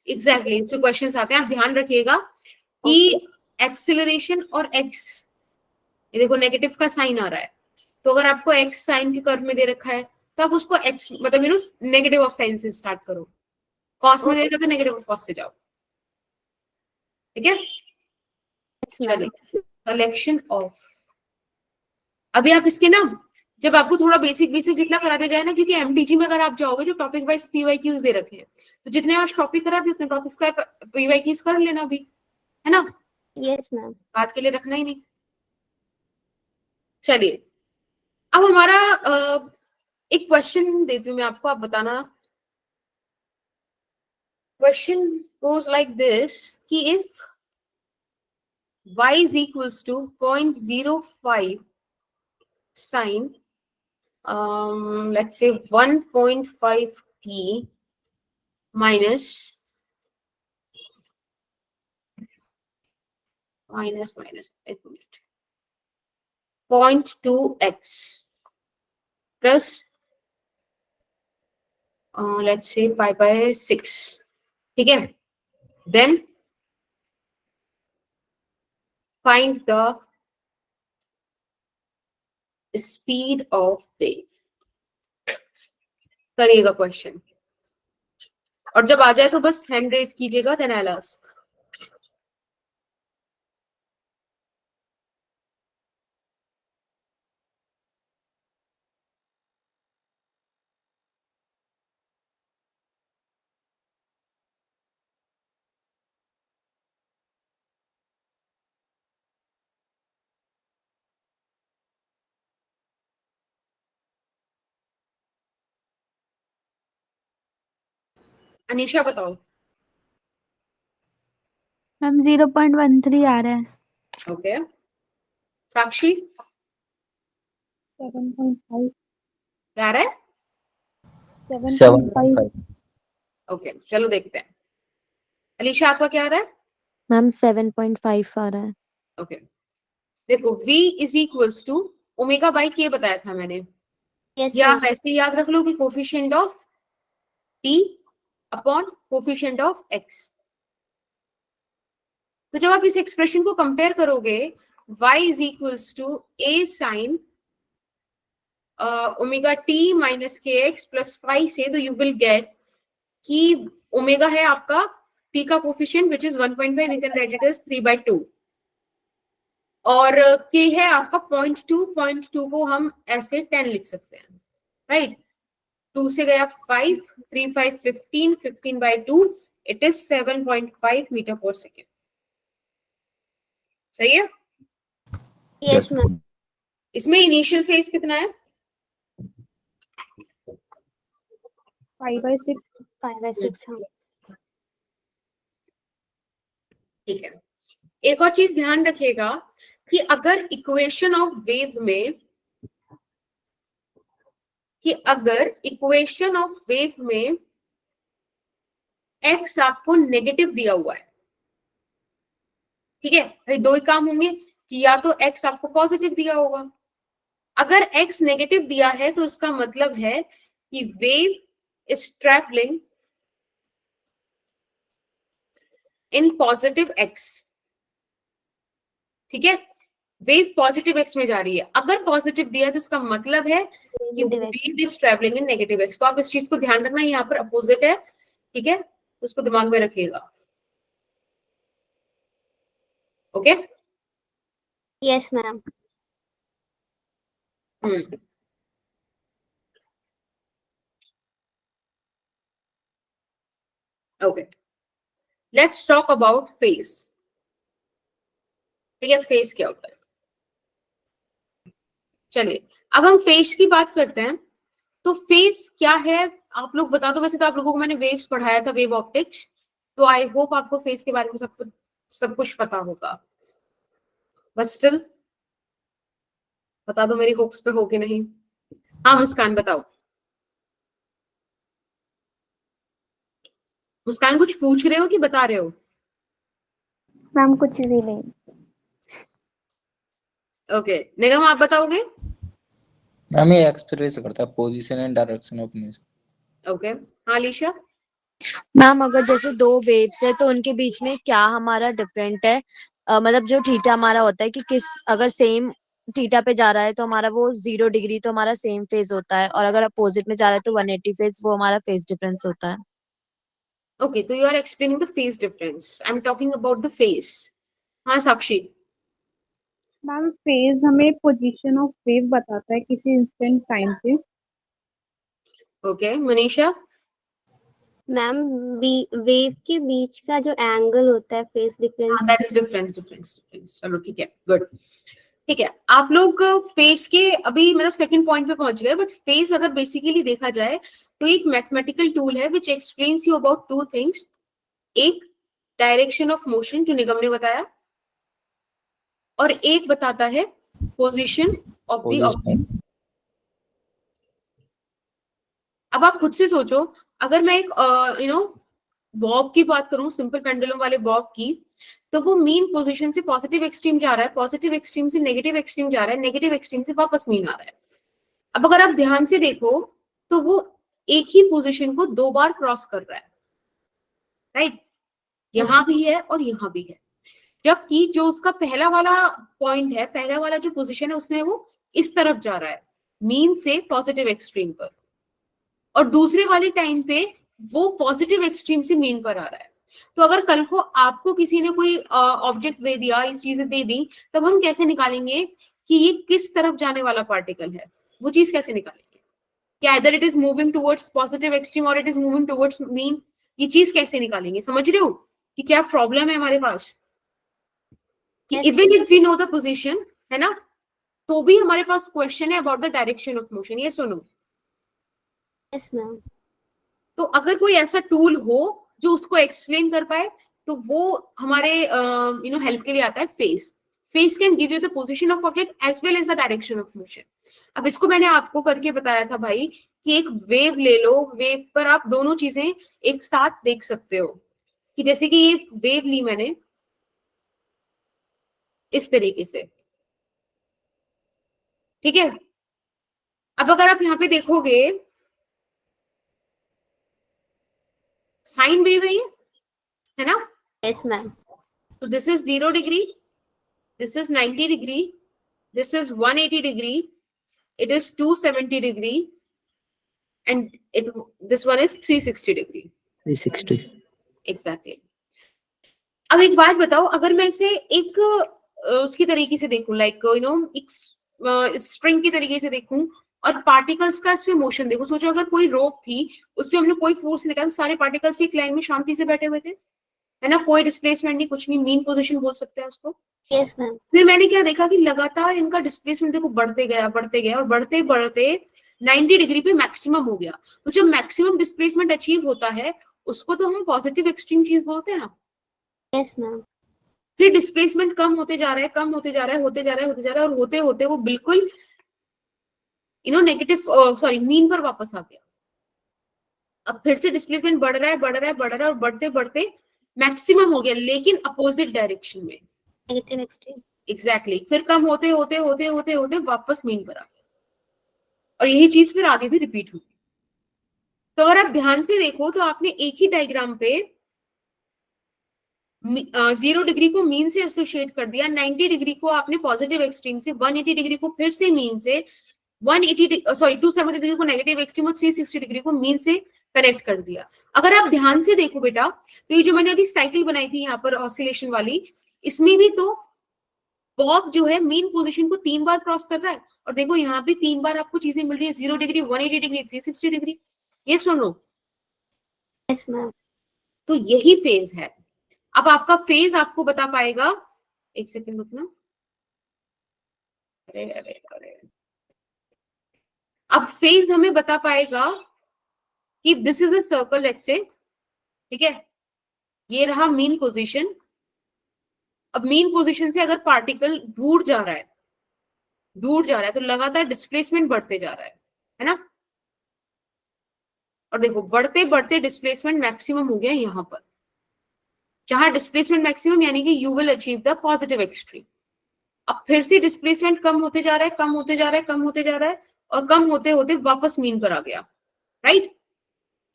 Speaker 2: एग्जैक्टली, इसमें क्वेश्चंस आते हैं, आप ध्यान रखिएगा कि एक्सेलरेशन और एक्स, ये देखो नेगेटिव का साइन आ रहा है, तो अगर आपको एक्स साइन के कर्व में दे रखा है तो आप उसको एक्स मतलब नेगेटिव ऑफ साइन से स्टार्ट करो, कॉस में दे रखा है तो नेगेटिव ऑफ कॉस से जाओ, ठीक है। चलिए, कलेक्शन ऑफ, अभी आप इसके ना जब आपको थोड़ा बेसिक बेसिक जितना कराते जाए ना, क्योंकि एमटीजी में अगर आप जाओगे जो टॉपिक वाइज पीवाईक्यूज दे रखे हैं, तो जितने आज टॉपिक करा दिए उतने टॉपिक्स का पीवाईक्यूज कर लेना अभी, है ना।
Speaker 3: Yes ma'am.
Speaker 2: बात के लिए रखना ही नहीं। चलिए, अब हमारा एक क्वेश्चन देती हूँ मैं आपको, आप बताना। क्वेश्चन गोज लाइक दिस कि if y is equals to 0.05 sin let's say 1.5 t minus एक minute 0.2x plus let's say pi by 6, ठीक है। then find the speed of wave। करिएगा क्वेश्चन, और जब आ जाए तो बस हैंड रेज कीजिएगा, then I will ask. Anisha बताओ।
Speaker 6: मैम 0.13 आ रहा है।
Speaker 2: ओके, साक्षी
Speaker 6: 7.5
Speaker 2: क्या आ रहा है?
Speaker 6: 7.5
Speaker 7: 7.5
Speaker 2: ओके, चलो देखते हैं। अलीशा आपका क्या आ रहा है?
Speaker 5: मैम 7.5 आ रहा है।
Speaker 2: ओके, देखो v is equals to omega by k बताया था मैंने,
Speaker 3: यस
Speaker 2: या
Speaker 3: मैम।
Speaker 2: वैसे याद रख लो कि coefficient of t upon coefficient of x। तो जब आप इस एक्सप्रेशन को कंपेयर करोगे y is equals to a sine omega T minus के एक्स प्लस फाइव से, तो यू विल गेट कि ओमेगा है आपका टी का coefficient which is 1.5, we can write it as 3/2, और के है आपका 0.2 को हम ऐसे 10 लिख सकते हैं, राइट। 2 से गया 5, 3 5 15, 15/2, इट इज 7.5 मीटर पर सेकेंड। सही है।
Speaker 3: Yes ma'am.
Speaker 2: इसमें इनिशियल फेज कितना है?
Speaker 6: 5/6.
Speaker 3: 5/6 हाँ।
Speaker 2: ठीक है। एक और चीज ध्यान रखिएगा कि अगर इक्वेशन ऑफ वेव में x आपको नेगेटिव दिया हुआ है, ठीक है भाई, दो ही काम होंगे कि या तो x आपको पॉजिटिव दिया होगा। अगर x नेगेटिव दिया है तो इसका मतलब है कि wave is travelling in positive x, ठीक है, वेव पॉजिटिव x में जा रही है। अगर पॉजिटिव दिया तो इसका मतलब है कि wave is travelling in negative x। तो आप इस चीज को ध्यान रखना, यहाँ पर अपोजिट है, ठीक है, तो उसको दिमाग में रखिएगा। Okay.
Speaker 3: Yes ma'am.
Speaker 2: Okay, let's talk about phase. ठीक है, फेज क्या होता है? चलिए अब हम फेज की बात करते हैं। तो फेज क्या है आप लोग बता दो। वैसे तो आप लोगों को मैंने वेव्स पढ़ाया था, वेव ऑप्टिक्स, तो आई होप आपको फेज के बारे में सब कुछ पता होगा, बट स्टिल बता दो, मेरी होप्स पे हो कि नहीं। हाँ मुस्कान बताओ। मुस्कान कुछ पूछ रहे हो कि बता रहे हो?
Speaker 4: मैम कुछ भी नहीं।
Speaker 2: ओके, निगम आप बताओगे?
Speaker 7: मैम ये एक्सप्रेस करता है position and direction of motion.
Speaker 2: Okay, हाँ अलीशा।
Speaker 5: मैम अगर जैसे दो वेव्स है तो उनके बीच में क्या हमारा डिफरेंट है, मतलब जो थीटा हमारा होता है कि किस, अगर सेम थीटा पे जा रहा है तो हमारा वो 0 डिग्री तो हमारा सेम फेज होता है, और अगर अपोजिट में जा रहा है तो 180 फेज, वो हमारा फेज डिफरेंस होता है।
Speaker 2: ओके, तो you are explaining the phase difference, I am talking about the phase. हाँ साक्षी।
Speaker 6: मैम फेज हमें पोजीशन ऑफ वेव बताता है किसी इंस्टेंट टाइम पे।
Speaker 2: ओके, मनीषा।
Speaker 3: मैम वेव के बीच का जो एंगल होता है फेज डिफरेंस।
Speaker 2: हाँ दैट इज डिफरेंस। चलो ठीक है, गुड। ठीक है, आप लोग फेज के अभी मतलब सेकंड पॉइंट पे पहुंच गए, बट फेज अगर बेसिकली देखा जाए तो एक मैथमेटिकल टूल है विच explains you about two things. एक डायरेक्शन ऑफ मोशन जो निगम ने बताया, और एक बताता है पोजीशन ऑफ द ऑब्जेक्ट। अब आप खुद से सोचो, अगर मैं एक बॉब की बात करूं, सिंपल पेंडुलम वाले बॉब की, तो वो मीन पोजीशन से पॉजिटिव एक्सट्रीम जा रहा है, पॉजिटिव एक्सट्रीम से नेगेटिव एक्सट्रीम जा रहा है, नेगेटिव एक्सट्रीम से वापस मीन आ रहा है। अब अगर आप ध्यान से देखो तो वो एक ही पोजीशन को दो बार क्रॉस कर रहा है, राइट। यहां भी है और यहां भी है, जबकि जो उसका पहला वाला पॉइंट है, पहला वाला जो पोजीशन है, उसमें वो इस तरफ जा रहा है मीन से पॉजिटिव एक्सट्रीम पर, और दूसरे वाले टाइम पे वो पॉजिटिव एक्सट्रीम से मीन पर आ रहा है। तो अगर कल को आपको किसी ने कोई ऑब्जेक्ट दे दिया, इस चीजें दे दी, तब हम कैसे निकालेंगे कि ये किस तरफ जाने वाला पार्टिकल है? वो चीज कैसे निकालेंगे कि either it is moving towards positive extreme और it is moving towards mean? ये चीज कैसे निकालेंगे? समझ रहे हो कि क्या प्रॉब्लम है हमारे पास? कि even if we know the position, है ना, तो भी हमारे पास क्वेश्चन है about the direction of motion. ये सुनो।
Speaker 3: Yes ma'am.
Speaker 2: तो अगर कोई ऐसा टूल हो जो उसको एक्सप्लेन कर पाए, तो वो हमारे हेल्प के लिए आता है phase. Phase can give you the position of object as well as the direction of motion. अब इसको मैंने आपको करके बताया था भाई कि एक वेव ले लो, वेव पर आप दोनों चीजें एक साथ देख सकते हो, कि जैसे कि ये वेव ली मैंने इस तरीके से, ठीक है। अब अगर आप यहाँ पे देखोगे, साइन वेव है ये, है ना।
Speaker 3: Yes ma'am.
Speaker 2: तो this is 0 degree, this is 90 degree, this is 180 degree, it is 270 degree and this one is 360 degree.
Speaker 1: 360.
Speaker 2: Exactly. अब एक बात बताओ, अगर मैं इसे एक उसकी तरीके से देखूं, लाइक यू नो एक स्ट्रिंग की तरीके से देखूं और पार्टिकल्स का इसमें मोशन देखो, सोचो अगर कोई रोप थी उस पर हमने कोई फोर्स नहीं लगाया, तो सारे पार्टिकल्स एक लाइन में शांति से बैठे हुए थे, है ना, कोई डिस्प्लेसमेंट नहीं, कुछ नहीं, मीन पोजीशन बोल सकते हैं उसको.
Speaker 3: Yes ma'am.
Speaker 2: फिर मैंने क्या देखा कि लगातार इनका डिस्प्लेसमेंट देखो बढ़ते गया और बढ़ते बढ़ते 90 डिग्री पे मैक्सिमम हो गया. तो जब मैक्सिमम डिस्प्लेसमेंट अचीव होता है उसको तो हम पॉजिटिव एक्सट्रीम चीज बोलते हैं ना.
Speaker 3: Yes ma'am.
Speaker 2: फिर डिस्प्लेसमेंट कम होते जा रहा है, कम होते जा रहा है, होते जा रहा है, होते जा रहा है, और होते होते वो बिल्कुल you know negative sorry mean पर वापस आ गया. अब फिर से डिस्प्लेसमेंट बढ़ रहा है, बढ़ रहा है, बढ़ रहा है, और बढ़ते बढ़ते मैक्सिमम हो गया, लेकिन अपोजिट डायरेक्शन में.
Speaker 3: Negative extreme.
Speaker 2: एग्जैक्टली. फिर कम होते होते होते होते होते वापस मीन पर आ गया, और यही चीज फिर आगे भी रिपीट हुई. तो अगर आप ध्यान से देखो तो आपने एक ही डायग्राम पे 0 डिग्री को मीन से एसोसिएट कर दिया, 90 डिग्री को आपने पॉजिटिव एक्सट्रीम से, 180 डिग्री को फिर से मीन से, 270 डिग्री को नेगेटिव एक्सट्रीम और 360 डिग्री को मीन से कनेक्ट कर दिया. अगर आप ध्यान से देखो बेटा, तो ये जो मैंने अभी साइकिल बनाई थी यहाँ पर ऑसिलेशन वाली, इसमें भी तो बॉब जो है मीन पोजीशन को 3 बार क्रॉस कर रहा है, और देखो यहाँ पे 3 बार आपको चीजें मिल रही है, 0 डिग्री, 180 डिग्री, 360 डिग्री. ये सुनो.
Speaker 3: Yes ma'am.
Speaker 2: तो यही फेज है. अब आपका फेज आपको बता पाएगा, एक सेकंड रुकना, अरे अरे अरे, अब फेज हमें बता पाएगा कि this is a circle, let's say, ठीक है, ये रहा मीन पोजीशन. अब मीन पोजीशन से अगर पार्टिकल दूर जा रहा है तो लगातार डिस्प्लेसमेंट बढ़ते जा रहा है ना. और देखो बढ़ते बढ़ते डिस्प्लेसमेंट मैक्सिमम हो गया यहां पर, जहां डिस्प्लेसमेंट मैक्सिमम यानी कि you will achieve the positive extreme. अब फिर से डिस्प्लेसमेंट कम होते जा रहा है, कम होते जा रहा है, कम होते जा रहा है, और कम होते होते वापस मीन पर आ गया, राइट.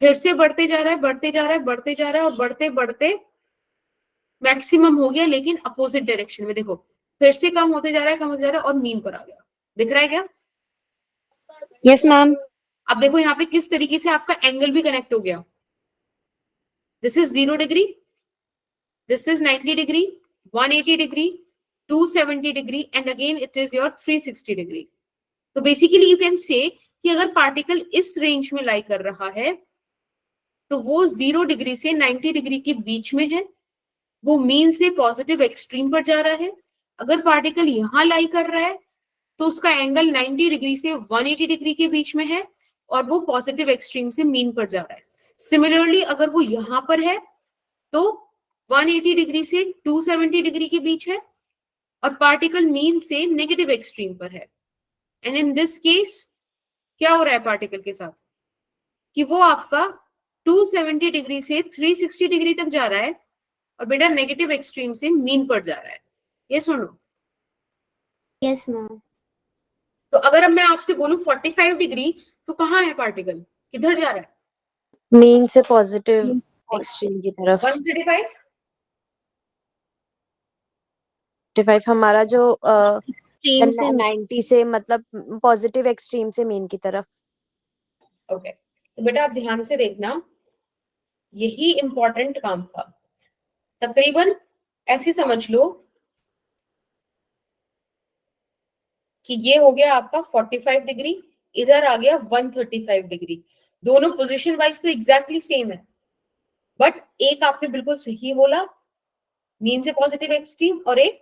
Speaker 2: फिर से बढ़ते जा रहा है, बढ़ते जा रहा है, बढ़ते जा रहा है, और बढ़ते बढ़ते मैक्सिमम हो गया, लेकिन अपोजिट डायरेक्शन में. देखो फिर से कम होते जा रहा है, कम होते जा रहा है, और मीन पर आ गया. दिख रहा है क्या?
Speaker 6: Yes ma'am.
Speaker 2: अब देखो यहाँ पे किस तरीके से आपका एंगल भी कनेक्ट हो गया. This is 0 degree, this is 90 degree, 180 degree, 270 degree, and again it is your 360 degree. तो बेसिकली यू कैन से कि अगर पार्टिकल इस रेंज में लाई कर रहा है तो वो 0 डिग्री से 90 डिग्री के बीच में है, वो मीन से पॉजिटिव एक्सट्रीम पर जा रहा है. अगर पार्टिकल यहां लाई कर रहा है तो उसका एंगल 90 डिग्री से 180 डिग्री के बीच में है, और वो पॉजिटिव एक्सट्रीम से मीन पर जा रहा है. सिमिलरली अगर वो यहां पर है तो 180 डिग्री से 270 डिग्री के बीच है, और पार्टिकल मीन से नेगेटिव एक्सट्रीम पर है. एंड इन दिस केस क्या हो रहा है पार्टिकल के साथ कि वो आपका 270 डिग्री से 360 डिग्री तक जा रहा है, और बेटा नेगेटिव एक्सट्रीम से मीन पर जा रहा है. ये सुनो.
Speaker 3: Yes ma'am.
Speaker 2: तो अगर अब मैं आपसे बोलूं 45 डिग्री, तो कहाँ है पार्टिकल, किधर जा रहा है?
Speaker 5: मीन से पॉजिटिव एक्सट्रीम की तरफ.
Speaker 2: 135.
Speaker 5: 45 हमारा जो
Speaker 3: एक्सट्रीम से
Speaker 5: 90 से मतलब पॉजिटिव एक्सट्रीम से मीन की तरफ.
Speaker 2: ओके. तो बेटा आप ध्यान से देखना, यही इंपॉर्टेंट काम था. तकरीबन ऐसे समझ लो कि ये हो गया आपका 45 डिग्री, इधर आ गया 135 डिग्री. दोनों पोजीशन वाइज तो एग्जैक्टली सेम है, बट एक आपने बिल्कुल सही बोला, मीन से पॉजिटिव एक्सट्रीम, और एक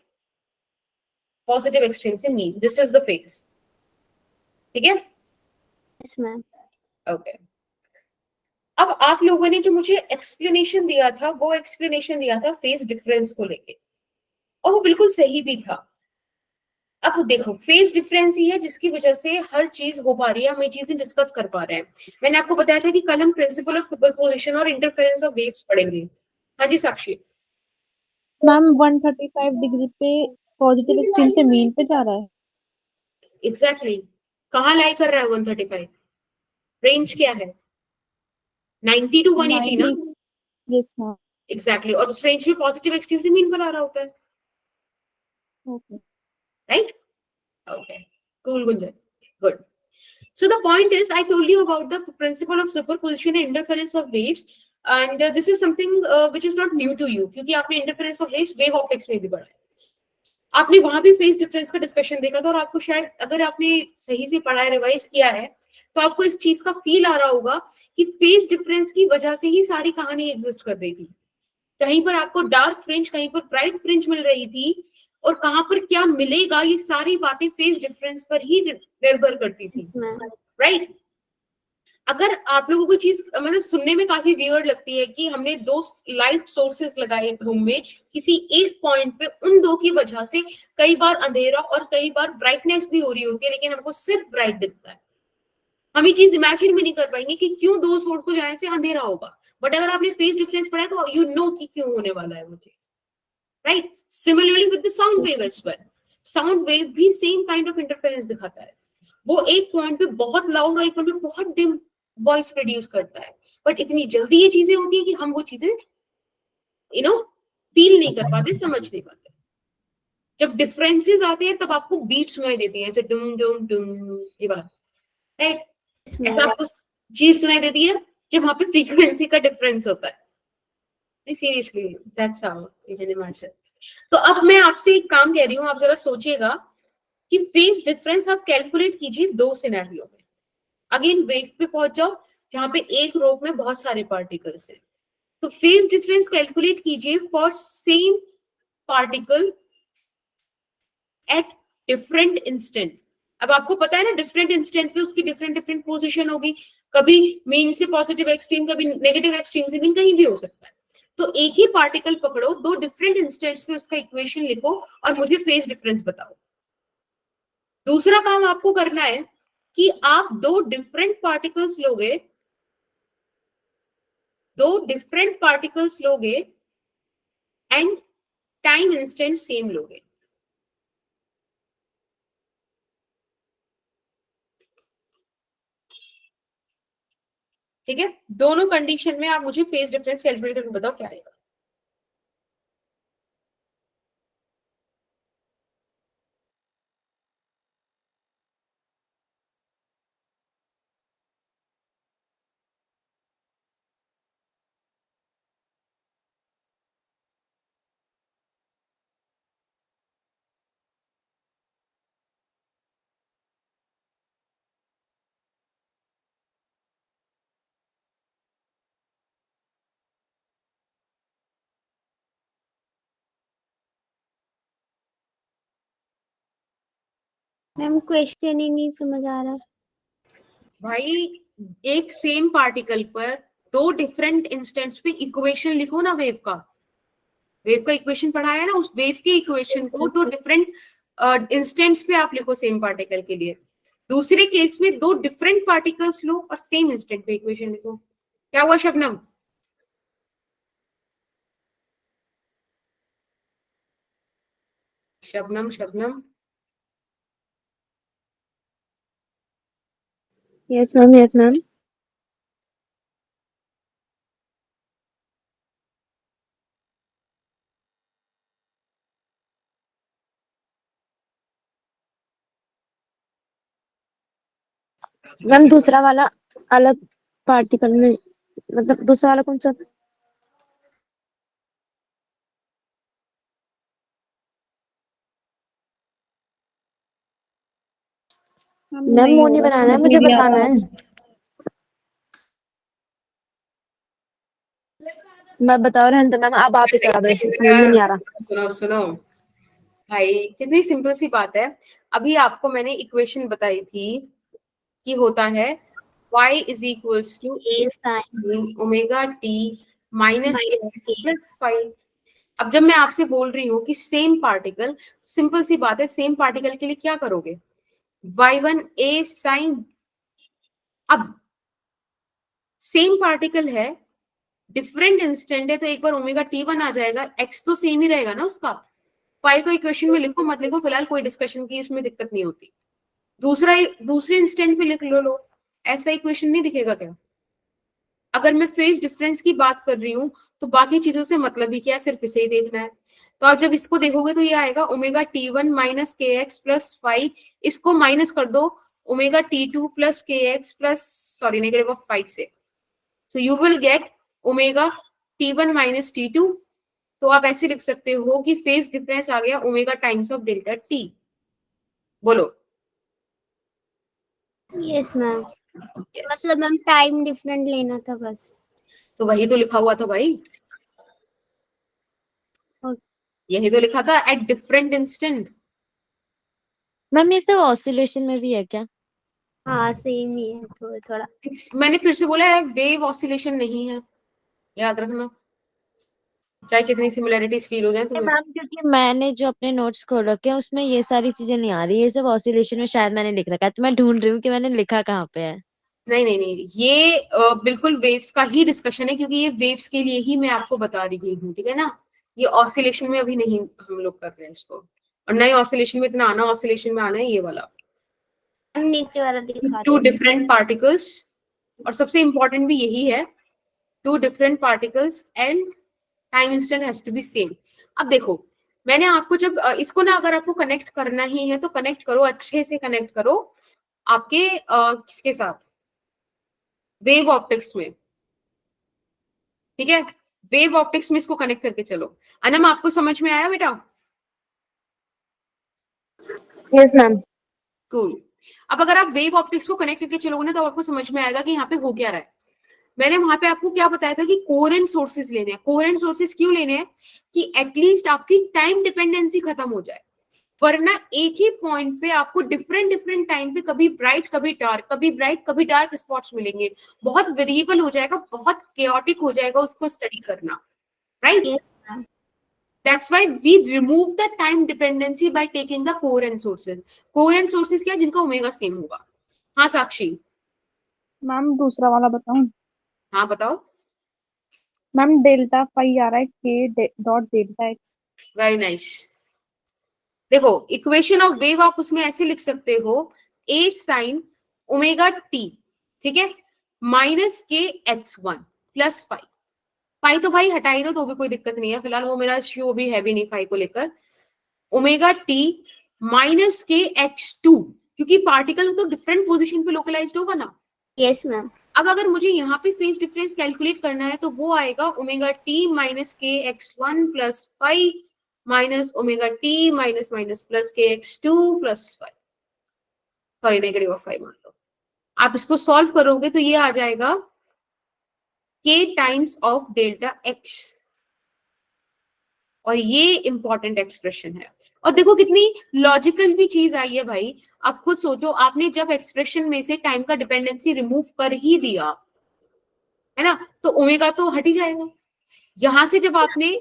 Speaker 2: पॉजिटिव एक्सट्रीम से mean. This is the phase. ठीक है.
Speaker 3: Yes ma'am.
Speaker 2: ओके. अब आप लोगों ने जो मुझे एक्सप्लेनेशन दिया था, वो एक्सप्लेनेशन दिया था फेज डिफरेंस को लेके, और वो बिल्कुल सही भी था. अब देखो फेज डिफरेंस ही है जिसकी वजह से हर चीज हो पा रही है, हम ये चीजें डिस्कस कर पा रहे हैं. मैंने आपको बताया था कि कल हम प्रिंसिपल ऑफ सुपरपोजिशन और इंटरफेरेंस ऑफ वेव्स पढ़ेंगे. हाँ जी साक्षी.
Speaker 6: मैम 135 डिग्री पे पॉजिटिव एक्सट्रीम से मीन पे जा रहा है.
Speaker 2: एग्जैक्टली. कहाँ लाई कर रहा है 135? रेंज क्या है? 90 to 180 ना.
Speaker 6: Yes ma'am.
Speaker 2: एग्जैक्टली. और उस रेंज में पॉजिटिव एक्सट्रीम से मीन पर आ रहा होता है,
Speaker 6: okay.
Speaker 2: Right? Okay. Cool Gunjan. Good. So the point is, I told you about the principle of superposition and interference of waves, and this is something which is not new to you, क्योंकि आपने interference of waves wave optics में भी पढ़ा है, आपने वहां भी फेज डिफरेंस का डिस्कशन देखा था, और आपको शायद अगर आपने सही से पढ़ा है, रिवाइज किया है, तो आपको इस चीज का फील आ रहा होगा कि फेज डिफरेंस की वजह से ही सारी कहानी एग्जिस्ट कर रही थी। कहीं पर आपको डार्क फ्रिंज, कहीं पर ब्राइट फ्रिंज मिल रही थी, और कहां पर क्या मिलेगा, ये सारी बातें फेज डिफरेंस पर ही निर्भर करती थी, राइट? अगर आप लोगों को चीज मतलब सुनने में काफी वियर्ड लगती है कि हमने दो लाइट सोर्सेस लगाए एक रूम में, किसी एक पॉइंट पे उन दो की वजह से कई बार अंधेरा और कई बार ब्राइटनेस भी हो रही होती है, लेकिन हमको सिर्फ ब्राइट दिखता है। हम ये चीज इमेजिन भी नहीं कर पाएंगे कि क्यों दो सोर्स को जाने से अंधेरा होगा, बट अगर आपने फेज डिफरेंस पढ़ा है तो यू नो कि क्यों होने वाला है वो चीज, right? Similarly with the sound wave as well, sound wave भी सेम काइंड ऑफ इंटरफेरेंस दिखाता है। वो एक पॉइंट पे बहुत लाउड और एक पॉइंट पे बहुत डिम वॉइस प्रोड्यूस करता है, बट इतनी जल्दी ये चीजें होती है कि हम वो चीजें फील नहीं कर पाते, समझ नहीं पाते। जब डिफरेंसेस आते हैं तब आपको बीट सुनाई देती है, डुम डुम डुम, ये वाला, राइट? ऐसा आपको चीज सुनाई देती है जब वहां पे फ्रीक्वेंसी का डिफरेंस होता है। Seriously, that's how you can imagine. तो अब मैं आपसे एक काम कह रही हूँ, आप जरा सोचिएगा कि फेज डिफरेंस आप कैलकुलेट कीजिए दो सिनेरियो में। अगेन वेव पे पहुंच जाओ जहां पे एक रो में बहुत सारे पार्टिकल्स हैं, तो फेज डिफरेंस कैलकुलेट कीजिए for same particle at different instant. अब आपको पता है ना, डिफरेंट इंस्टेंट पे उसकी डिफरेंट डिफरेंट पोजीशन होगी, कभी मीन से पॉजिटिव एक्सट्रीम, कभी नेगेटिव एक्सट्रीम से मीन, कहीं भी हो सकता है। तो एक ही पार्टिकल पकड़ो, दो डिफरेंट इंस्टेंट्स पे उसका इक्वेशन लिखो और मुझे फेज डिफरेंस बताओ। दूसरा काम आपको करना है कि आप दो डिफरेंट पार्टिकल्स लोगे एंड टाइम इंस्टेंट सेम लोगे। ठीक है, दोनों कंडीशन में आप मुझे फेज डिफरेंस कैलकुलेट करके बताओ क्या आएगा।
Speaker 3: मैम क्वेश्चन ही नहीं समझ आ रहा।
Speaker 2: भाई एक सेम पार्टिकल पर दो डिफरेंट इंस्टेंट्स पे इक्वेशन लिखो ना, वेव का इक्वेशन पढ़ा है ना, उस वेव के इक्वेशन को दो डिफरेंट इंस्टेंट्स पे आप लिखो सेम पार्टिकल के लिए। दूसरे केस में दो डिफरेंट पार्टिकल्स लो और सेम इंस्टेंट पे इक्वेशन लिखो। क्या हुआ Shabnam? Shabnam
Speaker 5: yes ma'am, yes ma'am. Ma'am दूसरा वाला अलग पार्टिकल में, मतलब दूसरा वाला कौन सा? मैम वो नहीं बनाना है, मुझे बताना है। मैं बता रहा हूँ मैम, अब आप ही करा दो, समझ में नहीं आ रहा।
Speaker 2: सुनो भाई, कितनी सिंपल सी बात है। अभी आपको मैंने इक्वेशन बताई थी कि होता है y is equals to a sin omega t minus x plus 5। अब जब मैं आपसे बोल रही हूँ कि सेम पार्टिकल, सिंपल सी बात है, सेम पार्टिकल के लिए क्या करोगे? y1 a sin, अब सेम पार्टिकल है, डिफरेंट इंस्टेंट है, तो एक बार ओमेगा t1 आ जाएगा, x तो सेम ही रहेगा ना उसका। फाई को इक्वेशन में लिखो मत लिखो, फिलहाल कोई डिस्कशन की उसमें दिक्कत नहीं होती। दूसरे इंस्टेंट में लिख लो, ऐसा इक्वेशन नहीं दिखेगा क्या? अगर मैं फेज डिफरेंस की बात कर रही हूँ तो बाकी चीजों से मतलब ही क्या, सिर्फ इसे ही देखना है। तो आप जब इसको देखोगे तो ये आएगा ओमेगा t1 माइनस के एक्स प्लस 5, इसको माइनस कर दो omega T2 plus KX plus sorry -5 से, so you will get omega T1 minus T2। तो आप ऐसे लिख सकते हो कि फेज डिफरेंस आ गया omega times of delta T। बोलो।
Speaker 3: Yes ma'am,
Speaker 2: Yes.
Speaker 3: मतलब मैम टाइम डिफरेंट लेना था बस।
Speaker 2: तो वही तो लिखा हुआ था भाई, यही तो लिखा था एट डिफरेंट इंस्टेंट।
Speaker 5: मैम ये सब ऑसिलेशन में भी है क्या?
Speaker 3: हाँ सेम ही है, थोड़ा थोड़ा।
Speaker 2: मैंने फिर से बोला है, वेव ऑसिलेशन नहीं है, याद रखना, चाहे कितनी सिमिलैरिटीज फील हो जाए तुम्हें।
Speaker 5: मैम क्योंकि मैंने जो अपने नोट्स खोल रखे हैं उसमें ये सारी चीजें नहीं आ रही, ये सब ऑसिलेशन में शायद मैंने लिख रखा है, तो मैं ढूंढ रही हूँ कि मैंने लिखा कहाँ पे है।
Speaker 2: नहीं नहीं नहीं, ये बिल्कुल वेव्स का ही डिस्कशन है, क्योंकि ये वेव्स के लिए ही मैं आपको बता रही हूँ, ठीक है ना। ये ऑसिलेशन में अभी नहीं हम लोग कर रहे हैं इसको, और नए ऑसिलेशन में इतना आना, ऑसिलेशन में आना है ये वाला,
Speaker 3: हम नीचे वाला दिखा
Speaker 2: टू
Speaker 3: रहे हैं।
Speaker 2: डिफरेंट पार्टिकल्स, और सबसे इंपॉर्टेंट भी यही है, two different particles and time instant has to be same. अब देखो, मैंने आपको जब इसको ना, अगर आपको कनेक्ट करना ही है तो कनेक्ट करो, अच्छे से कनेक्ट करो आपके किसके साथ, वेव ऑप्टिक्स में, ठीक है। वेव ऑप्टिक्स में इसको कनेक्ट करके चलो। अनम, आपको समझ में आया बेटा?
Speaker 5: Yes ma'am.
Speaker 2: कूल। अब अगर आप वेव ऑप्टिक्स को कनेक्ट करके चलोगे ना, तो आपको समझ में आएगा कि यहाँ पे हो क्या रहा है। मैंने वहां पे आपको क्या बताया था कि कोहेरेंट सोर्सेज लेने हैं। कोहेरेंट सोर्सेज क्यों लेने हैं? कि एटलीस्ट आपकी टाइम डिपेंडेंसी खत्म हो जाए, वरना एक ही पॉइंट पे आपको डिफरेंट डिफरेंट टाइम पे कभी ब्राइट कभी डार्क, कभी ब्राइट कभी डार्क स्पॉट्स मिलेंगे, बहुत वेरिएबल हो जाएगा, बहुत केओटिक हो जाएगा उसको स्टडी करना, right?
Speaker 3: Yes ma'am.
Speaker 2: That's why we remove the time dependency by taking the coherent sources. Coherent sources क्या, जिनका ओमेगा सेम होगा। हाँ साक्षी।
Speaker 6: मैम दूसरा वाला बताऊं?
Speaker 2: हाँ बताओ।
Speaker 6: मैम डेल्टा फाई आ रहा है के dot delta x.
Speaker 2: Very nice. देखो, इक्वेशन ऑफ वेव आप उसमें ऐसे लिख सकते हो, ए साइन ओमेगा टी, ठीक है, माइनस के x one plus five. Phi तो भाई हटा ही दो तो भी कोई दिक्कत नहीं है, फिलहाल वो मेरा शो भी है भी नहीं फाई को लेकर। ओमेगा टी माइनस के एक्स टू, क्योंकि पार्टिकल तो डिफरेंट पोजीशन पे लोकलाइज्ड होगा ना।
Speaker 3: Yes ma'am.
Speaker 2: अब अगर मुझे यहाँ पे फेज डिफरेंस कैलकुलेट करना है तो वो आएगा ओमेगा टी माइनस के x one plus five minus omega T minus minus plus K X two plus five, sorry negative of five मान लो। आप इसको सॉल्व करोगे तो ये आ जाएगा के टाइम्स ऑफ डेल्टा एक्स, और ये इंपॉर्टेंट एक्सप्रेशन है। और देखो कितनी लॉजिकल भी चीज आई है भाई, आप खुद सोचो, आपने जब एक्सप्रेशन में से टाइम का डिपेंडेंसी रिमूव कर ही दिया है ना, तो ओमेगा तो हट ही जाएगा। यहां से जब आपने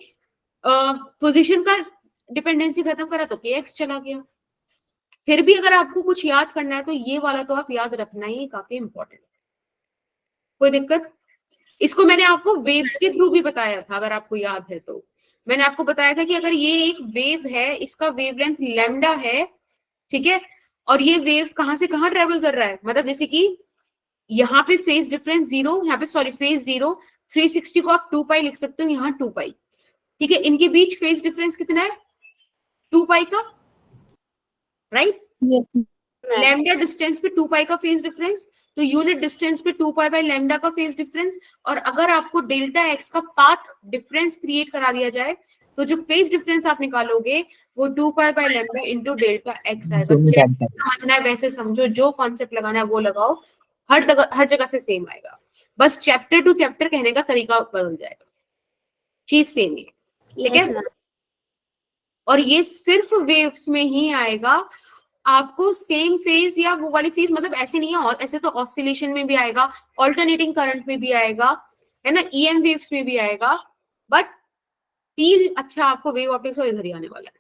Speaker 2: पोजीशन का डिपेंडेंसी खत्म करा तो के एक्स चला गया। फिर भी अगर आपको कुछ याद करना है तो ये वाला तो आप याद रखना ही काफी इंपॉर्टेंट है। कोई दिक्कत? इसको मैंने आपको वेव्स के थ्रू भी बताया था, अगर आपको याद है तो। मैंने आपको बताया था कि अगर ये एक वेव है, इसका वेवलेंथ लैम्डा है, ठीक है, और ये वेव कहां से कहां ट्रेवल कर रहा है, मतलब जैसे कि यहाँ पे फेज डिफरेंस जीरो, यहाँ पे सॉरी फेज जीरो, 360 को आप 2 पाई लिख सकते हो, यहाँ 2 पाई, ठीक है। इनके बीच फेज डिफरेंस कितना है? 2 पाई का, राइट? लैम्डा डिस्टेंस पे 2 पाई का फेज डिफरेंस, तो यूनिट डिस्टेंस पे 2 पाई बाय लैम्डा का फेज डिफरेंस। और अगर आपको डेल्टा एक्स का पाथ डिफरेंस क्रिएट करा दिया जाए तो जो फेज डिफरेंस आप निकालोगे वो 2 pi by lambda into delta x आएगा। जैसे समझना है वैसे समझो, जो कॉन्सेप्ट लगाना है वो लगाओ, हर जगह से सेम आएगा, बस चैप्टर टू चैप्टर कहने का तरीका बदल जाएगा, चीज सेम है, ठीक है। और ये सिर्फ वेव्स में ही आएगा, आपको सेम फेज या वो वाली फेज मतलब ऐसे नहीं है, ऐसे तो ऑसिलेशन में भी आएगा, ऑल्टरनेटिंग करंट में भी आएगा, है ना, ईएम वेव्स में भी आएगा, बट फील अच्छा आपको वेव ऑप्टिक्स और इधर ही आने वाला है।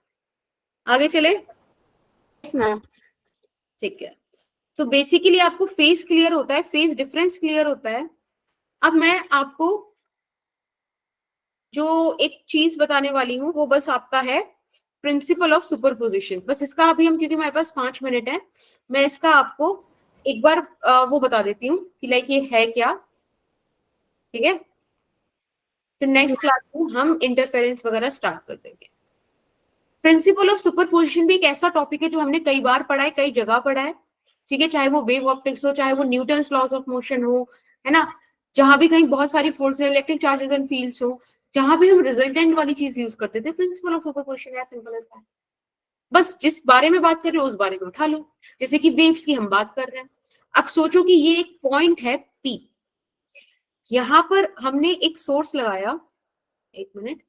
Speaker 2: आगे चले, ठीक है। तो बेसिकली आपको फेज क्लियर होता है, फेज डिफरेंस क्लियर होता है। अब मैं आपको जो एक चीज बताने वाली हूँ वो बस आपका है प्रिंसिपल ऑफ सुपरपोजिशन। बस इसका अभी हम, क्योंकि हमारे पास 5 मिनट है, मैं इसका आपको एक बार वो बता देती हूँ कि लाइक ये है क्या, ठीक है। फिर नेक्स्ट क्लास में हम इंटरफेरेंस वगैरह स्टार्ट कर देंगे। प्रिंसिपल ऑफ सुपरपोजिशन भी एक ऐसा टॉपिक है जो हमने कई बार पढ़ा है, कई जगह पढ़ा है, ठीक है, चाहे वो वेव ऑप्टिक्स हो, चाहे वो न्यूटन्स लॉज ऑफ मोशन हो, है ना, जहां भी कहीं बहुत सारी force, electric charges and fields हो, जहां भी हम रिजल्टेंट वाली चीज यूज करते थे, principle of superposition, as simple as that. बस जिस बारे में बात कर रहे हो उस बारे में उठा लो, जैसे कि वेव्स की हम बात कर रहे हैं। अब सोचो कि ये एक पॉइंट है P, यहां पर हमने एक सोर्स लगाया, एक मिनट,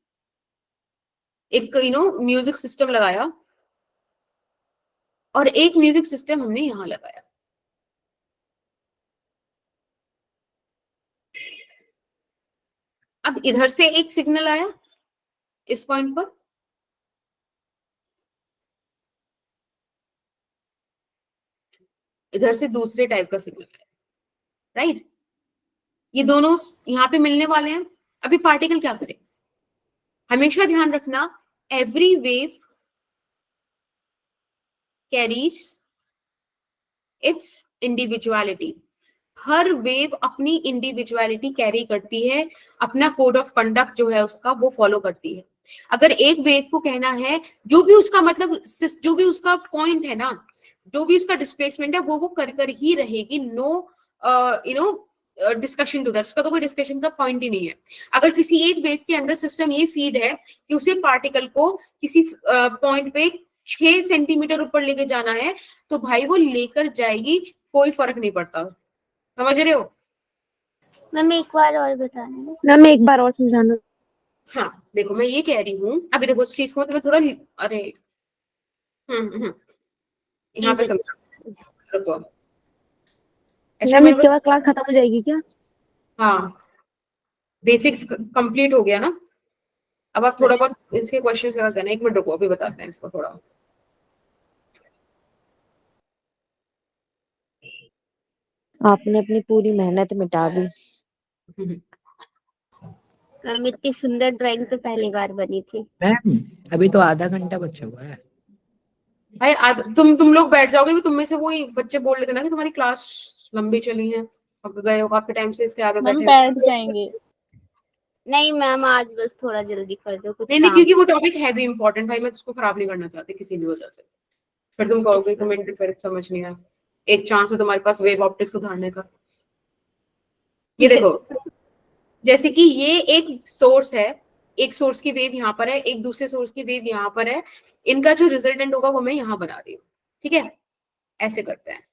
Speaker 2: एक म्यूजिक सिस्टम लगाया, और एक म्यूजिक सिस्टम हमने यहां लगाया। अब इधर से एक सिग्नल आया इस पॉइंट पर, इधर से दूसरे टाइप का सिग्नल आया, राइट। ये दोनों यहां पे मिलने वाले हैं। अभी पार्टिकल क्या करे, हमेशा ध्यान रखना, every wave carries it's individuality. Her wave अपनी इंडिविजुअलिटी कैरी करती है, अपना कोड ऑफ कंडक्ट जो है उसका वो फॉलो करती है। अगर एक वेव को कहना है, जो भी उसका मतलब, जो भी उसका पॉइंट है ना, जो भी उसका डिस्प्लेसमेंट है, वो कर ही रहेगी, नो डिस्कशन टू दैट, उसका तो कोई डिस्कशन का पॉइंट ही नहीं है। अगर किसी एक वेव के अंदर सिस्टम ये फीड है कि उसे पार्टिकल को किसी पॉइंट पे 6 सेंटीमीटर ऊपर लेके जाना है, तो भाई वो लेकर जाएगी, कोई फर्क नहीं पड़ता। समझ रहे हो?
Speaker 3: मैम एक बार और बताना।
Speaker 5: मैम एक बार और समझाना।
Speaker 2: हाँ देखो, मैं ये कह रही हूँ, अभी देखो इस चीज को मैं थोड़ा, अरे यहाँ पे समझा, रुको। ऐसा
Speaker 5: मैम
Speaker 2: मेरे
Speaker 5: इसके
Speaker 2: पास,
Speaker 5: बाद क्लास खत्म हो जाएगी क्या?
Speaker 2: हाँ बेसिक्स कंप्लीट हो गया ना, अब आप थोड़ा बहुत इसके क्वेश्चन लगा देना। एक मिनट रुको, अभी बताते हैं इसको थोड़ा।
Speaker 5: आपने अपनी पूरी मेहनत मिटा दी।
Speaker 3: मैम इतनी सुंदर ड्राइंग तो पहली बार बनी थी।
Speaker 1: मैम अभी तो आधा घंटा बचा हुआ है।
Speaker 2: भाई तुम लोग बैठ जाओगे भी, तुम में से वही बच्चे बोल लेते ना कि तुम्हारी क्लास लंबी चली है, अब गए हो काफी टाइम से इसके आगे बैठे।
Speaker 6: बैठ जाएंगे।
Speaker 3: नहीं मैम, आज बस थोड़ा जल्दी कर दो, कुछ
Speaker 2: नहीं,
Speaker 3: काम।
Speaker 2: क्योंकि वो टॉपिक है भी इम्पोर्टेंट भाई, मैं उसको खराब नहीं करना चाहती किसी भी वजह से। फिर तुम कहोगे कि मैंने फिर समझ नहीं आया। एक चांस है तुम्हारे पास वेव ऑप्टिक्स सुधारने का। ये देखो, जैसे कि ये एक सोर्स है, एक सोर्स की वेव यहाँ पर है, एक दूसरे सोर्स की वेव यहाँ पर है, इनका जो रिजल्टेंट होगा वो मैं यहाँ बना रही हूँ। ठीक है, ऐसे करते हैं,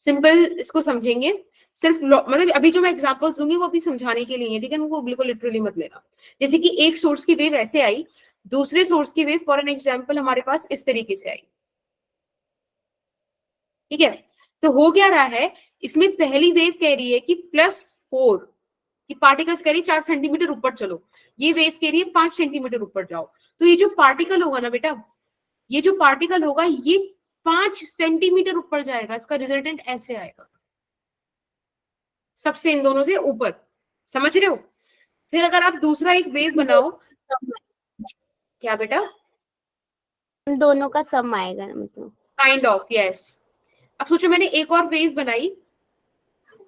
Speaker 2: सिंपल इसको समझेंगे। सिर्फ मतलब अभी जो मैं एग्जांपल्स दूंगी वो अभी समझाने के लिए है, ठीक है, उनको बिल्कुल लिटरली मत लेना। जैसे कि एक सोर्स की वेव ऐसे आई, दूसरे सोर्स की वेव फॉर एन एग्जांपल हमारे पास इस तरीके से आई। ठीक है, तो हो क्या रहा है, इसमें पहली वेव कह रही है कि +4 कि पार्टिकल्स कह रही है 4 सेंटीमीटर ऊपर चलो, ये वेव कह रही है 5 सेंटीमीटर ऊपर जाओ। तो ये जो पार्टिकल होगा ना बेटा, ये जो पार्टिकल होगा ये 5 सेंटीमीटर ऊपर जाएगा, इसका रिजल्टेंट ऐसे आएगा, सबसे इन दोनों से ऊपर। समझ रहे हो? फिर अगर आप दूसरा एक वेव बनाओ, क्या बेटा?
Speaker 3: दोनों का सम आएगा ना, मतलब
Speaker 2: काइंड ऑफ, यस। अब सोचो मैंने एक और वेव बनाई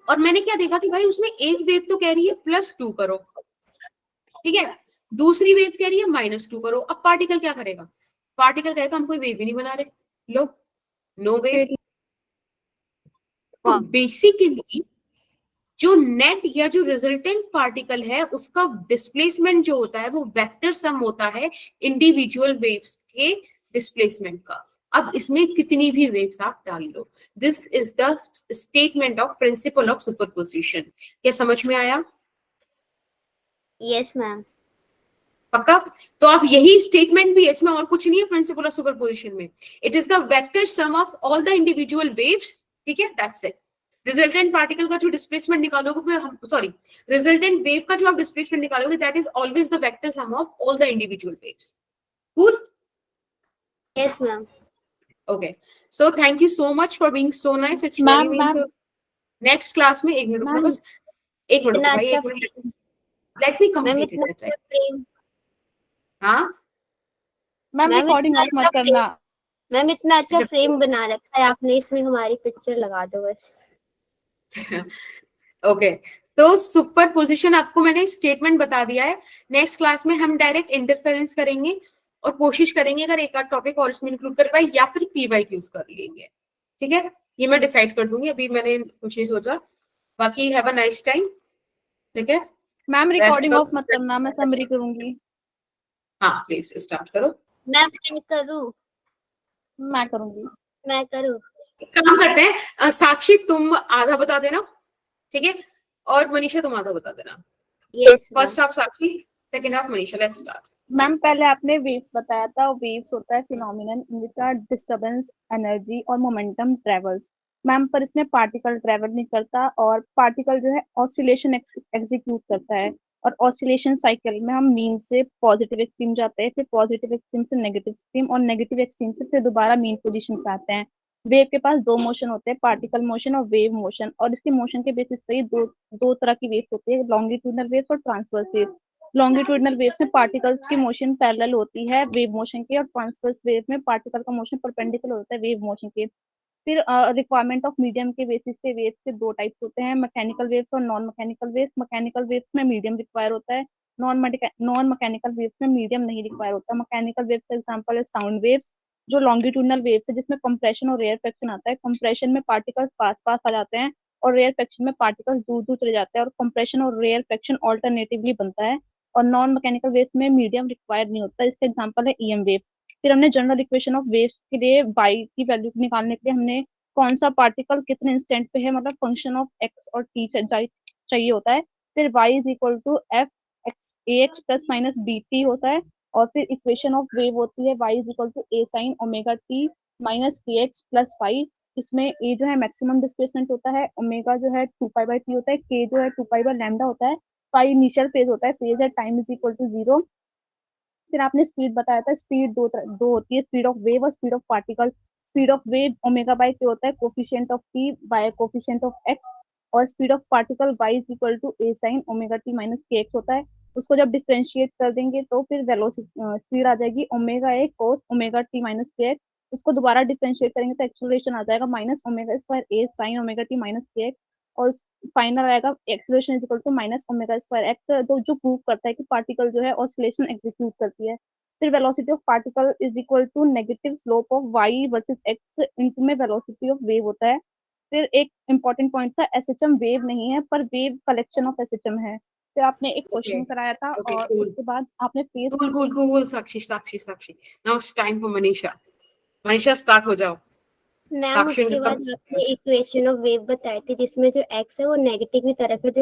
Speaker 2: और मैंने क्या देखा कि भाई उसमें एक वेव तो कह रही है +2 करो, ठीक है, दूसरी वेव कह रही है -2 करो। अब पार्टिकल क्या करेगा? पार्टिकल कहेगा हम कोई वेव ही नहीं बना रहे, लो नो वेव। तो बेसिकली जो नेट या जो रिजल्टेंट पार्टिकल है उसका डिस्प्लेसमेंट जो होता है वो वेक्टर सम होता है इंडिविजुअल वेव्स के डिस्प्लेसमेंट का। अब इसमें कितनी भी वेव्स आप डाल लो, this is the statement of principle of superposition. क्या समझ में आया?
Speaker 3: Yes ma'am.
Speaker 2: पक्का? तो आप यही स्टेटमेंट भी, इसमें और कुछ नहीं है प्रिंसिपल ऑफ सुपरपोजिशन में, it is the vector sum of all the individual waves. ठीक है, दैट्स इट। रिजल्टेंट पार्टिकल का जो डिस्प्लेसमेंट निकालोगे, सॉरी, रिजल्टेंट वेव का जो आप डिस्प्लेसमेंट निकालोगे, that is always the vector sum of all the individual waves. Cool?
Speaker 3: Yes ma'am.
Speaker 2: Okay, so thank you so much for being so nice, it's really means. Next class में, एक मिनट रुको बस, एक मिनट रुको भाई, एक minute, let me complete it. हाँ
Speaker 6: मैम रिकॉर्डिंग ऑफ मत करना।
Speaker 3: मैम इतना अच्छा फ्रेम बना रखा है आपने, इसमें हमारी पिक्चर लगा दो बस।
Speaker 2: ओके, तो सुपरपोजिशन आपको मैंने स्टेटमेंट बता दिया है। नेक्स्ट क्लास में हम डायरेक्ट इंटरफेरेंस करेंगे और कोशिश करेंगे अगर एक आध टॉपिक और इसमें इंक्लूड कर पाए, या फिर PYQs कर लेंगे। ठीक है, ये मैं डिसाइड कर दूंगी, अभी मैंने कुछ नहीं सोचा। बाकी हैव अ नाइस टाइम, ठीक है।
Speaker 6: मैम रिकॉर्डिंग
Speaker 2: करो।
Speaker 6: ऑफ मत करना, मैं समरी करूंगी।
Speaker 2: हाँ प्लीज स्टार्ट करो।
Speaker 3: मैम मैं करूँ?
Speaker 6: मैं करूंगी।
Speaker 3: मैं करूँ?
Speaker 2: एक काम करते हैं, साक्षी तुम आधा बता देना, ठीक है, और मनीषा तुम आधा बता देना।
Speaker 3: Yes
Speaker 2: first half Sakshi, second half Manisha. Let's start.
Speaker 6: Ma'am पहले आपने वेव्स बताया था, वेव्स होता है phenomenon in which are disturbance, energy और मोमेंटम ट्रेवल्स। मैम पर इसमें पार्टिकल ट्रेवल नहीं करता, और पार्टिकल जो है ऑसिलेशन एग्जीक्यूट करता है। और ऑसिलेशन साइकिल में हम मीन से पॉजिटिव एक्सट्रीम जाते हैं, फिर पॉजिटिव एक्सट्रीम से नेगेटिव एक्सट्रीम, और नेगेटिव एक्सट्रीम से फिर दोबारा मीन पोजीशन पे आते हैं। वेव के पास दो मोशन होते हैं, पार्टिकल मोशन और वेव मोशन, और इसके मोशन के बेसिस पे ही दो तरह की वेव्स होती है, लॉन्गिट्यूडनल वेव्स और ट्रांसवर्स वेव। लॉन्गिट्यूडनल वेव में पार्टिकल्स की मोशन पैरेलल होती है वेव मोशन के, और ट्रांसवर्स वेव में पार्टिकल का मोशन परपेंडिकुलर होता है वेव मोशन के। फिर रिक्वायरमेंट ऑफ मीडियम के बेसिस पे वेव्स के दो टाइप्स होते हैं, मैकेनिकल वेव्स और non mechanical waves. Mechanical waves में मीडियम रिक्वायर होता है, नॉन मैकेनिकल वेव्स में मीडियम नहीं रिक्वायर होता। मैकेनिकल वेव्स का एग्जांपल है साउंड वेव्स, जो लॉन्गिट्यूडनल वेव्स है, जिसमें कंप्रेशन और रेयर फ्रैक्शन आता है। कंप्रेशन में पार्टिकल्स पास पास आ जाते हैं, और रेयर फ्रैक्शन में पार्टिकल्स दूर दूर चले जाते हैं, और कंप्रेशन और रेयर फ्रैक्शन ऑल्टरनेटिवली बनता है। और नॉन मैकेनिकल वेव्स में मीडियम रिक्वायर नहीं होता, इसका एग्जांपल है ईएम वेव। फिर हमने जनरल इक्वेशन ऑफ वेव्स के लिए y की वैल्यू निकालने के लिए हमने कौन सा पार्टिकल कितने इंस्टेंट पे है, मतलब फंक्शन ऑफ x और t चाहिए होता है। फिर y is equal to f x a x plus minus b t होता है। और फिर इक्वेशन ऑफ वेव होती है y is equal to A sine omega T minus के एक्स प्लस फाइव। इसमें a जो है मैक्सिमम डिस्प्लेसमेंट होता है, ओमेगा जो है 2π/t होता है, k जो है 2π/λ होता है, फाइव इनिशियल फेज होता है, फेज है टाइम इज इक्वल टू 0। फिर आपने स्पीड बताया था, स्पीड दो होती है, स्पीड ऑफ वेव और speed of particle. Speed of wave omega by K होता है, coefficient of T by coefficient of X. और speed of particle y is equal to A sine omega T minus के एक्स होता है। उसको जब डिफरेंशिएट कर देंगे तो फिर वेलोसिटी स्पीड आ जाएगी omega a cos omega T minus के एक्स। उसको दोबारा डिफरेंशिएट करेंगे तो एक्सेलरेशन आ जाएगा minus omega square a sine omega T minus के एक्स। और फाइनल आएगा acceleration is equal to minus omega square x, तो जो प्रूव करता है कि पार्टिकल जो है ऑसिलेशन एग्जीक्यूट करती है। फिर velocity of particle is equal to negative slope of y versus x into में वेलोसिटी ऑफ वेव होता है। फिर एक इंपॉर्टेंट पॉइंट था, एसएचएम वेव नहीं है पर वेव कलेक्शन ऑफ एसएचएम है। फिर आपने एक क्वेश्चन कराया था,
Speaker 2: Okay,
Speaker 6: और
Speaker 2: cool.
Speaker 6: उसके बाद आपने phase
Speaker 2: Cool, Sakshi. Now it's time for Manisha. Manisha start हो जाओ।
Speaker 3: मैम
Speaker 2: साक्षी
Speaker 3: उसके
Speaker 2: ने
Speaker 3: बाद आपने इक्वेशन ऑफ वेव बताई थी, जिसमें जो x है वो नेगेटिव की तरफ है,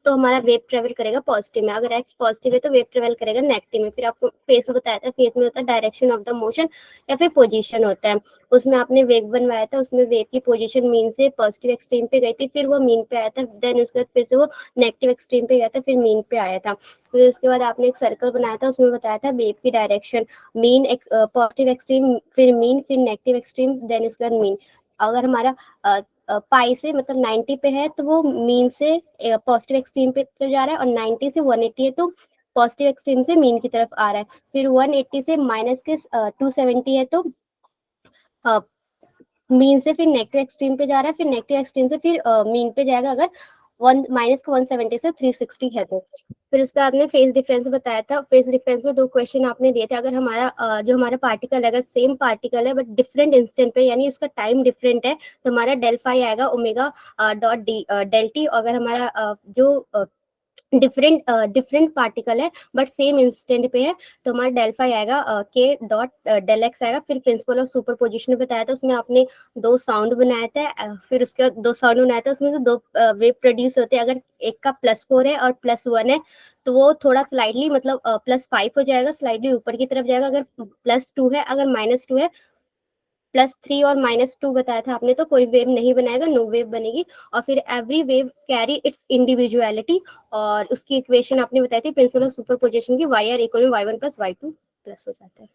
Speaker 3: हमारा वेव ट्रेवल करेगा पॉजिटिव में। अगर x पॉजिटिव है तो वेव ट्रेवल करेगा नेगेटिव में। फिर आपको फेस बताया था, फेस में होता है डायरेक्शन ऑफ द मोशन या फिर पोजीशन होता है। उसमें आपने वेव बनवाया था, उसमें वेव की पोजीशन मीन से पॉजिटिव एक्सट्रीम पे गई थी, फिर वो मीन पे आया था, देन उसके बाद फिर से वो नेगेटिव एक्सट्रीम पे गया था, फिर मीन पे आया था। फिर उसके बाद आपने एक सर्कल बनाया था, उसमें बताया था वेव की डायरेक्शन मीन पॉजिटिव एक्सट्रीम, फिर मीन, फिर नेगेटिव एक्सट्रीम, देन उसके बाद मीन। अगर हमारा पाई से मतलब 90 पे है तो वो मीन से पॉजिटिव एक्सट्रीम पे तो जा रहा है, और 90 से 180 है तो पॉजिटिव एक्सट्रीम से मीन की तरफ आ रहा है। फिर 180 से माइनस के 270 है तो मीन से फिर नेगेटिव एक्सट्रीम पे जा रहा है, फिर नेगेटिव एक्सट्रीम से फिर मीन पे जाएगा अगर माइनस का 170 से 360 है तो। फिर उसके बाद में फेज डिफरेंस बताया था। फेज डिफरेंस में दो क्वेश्चन आपने दिए थे। अगर हमारा जो हमारा पार्टिकल है, अगर सेम पार्टिकल है बट डिफरेंट इंस्टेंट पे, यानी उसका टाइम डिफरेंट है, तो हमारा डेल फाई आएगा omega dot d del t. अगर हमारा जो डिफरेंट पार्टिकल है बट सेम इंस्टेंट पे है तो हमारा डेल फाई आएगा के डॉट डेल एक्स आएगा। फिर प्रिंसिपल ऑफ सुपरपोजिशन बताया था, उसमें आपने दो साउंड बनाया था, फिर उसके बाद दो साउंड बनाया था, उसमें से दो वेव प्रोड्यूस होते हैं। अगर एक का +4 है और +1 है तो वो थोड़ा स्लाइडली मतलब +5 हो जाएगा, स्लाइडली ऊपर की तरफ जाएगा। अगर +2 है, अगर -2 है, +3 और -2 बताया था आपने, तो कोई वेव नहीं बनाएगा, नो वेव बनेगी। और फिर every wave carry it's individuality, और उसकी इक्वेशन आपने बताई थी प्रिंसिपल ऑफ सुपरपोजिशन की, y r equal y1 + y2 plus हो जाता है।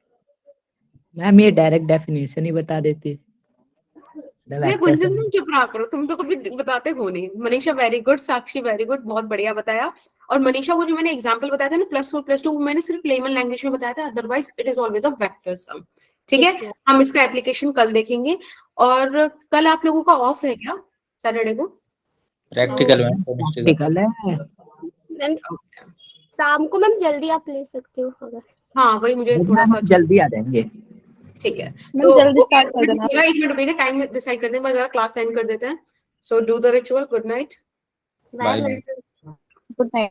Speaker 1: मैम ये डायरेक्ट डेफिनेशन ही बता देती।
Speaker 2: गुंजन तुम चुप रहा करो, तुम तो कभी बताते हो नहीं। मनीषा वेरी गुड, साक्षी वेरी गुड, बहुत बढ़िया बताया। और मनीषा को जो मैंने एग्जांपल बताया था ना +4 +2, मैंने सिर्फ लेमन लैंग्वेज में बताया था, otherwise it is always a vector sum. ठीक है, हम इसका एप्लीकेशन कल देखेंगे। और कल आप लोगों का ऑफ है क्या सैटरडे को?
Speaker 7: प्रैक्टिकल में केमिस्ट्री का
Speaker 1: प्रैक्टिकल है
Speaker 3: मैम शाम को मैम जल्दी आप ले सकते हो अगर।
Speaker 2: हाँ वही मुझे थोड़ा सा
Speaker 1: जल्दी आ जाएंगे।
Speaker 2: ठीक है,
Speaker 6: मैम
Speaker 2: तो
Speaker 6: जल्दी स्टार्ट कर देना।
Speaker 2: 1 मिनट रुकिए, टाइम डिसाइड करते हैं, पर जरा क्लास एंड कर देते हैं. So do the ritual. Good night.
Speaker 3: Bye
Speaker 7: bye ma'am.
Speaker 6: Good night.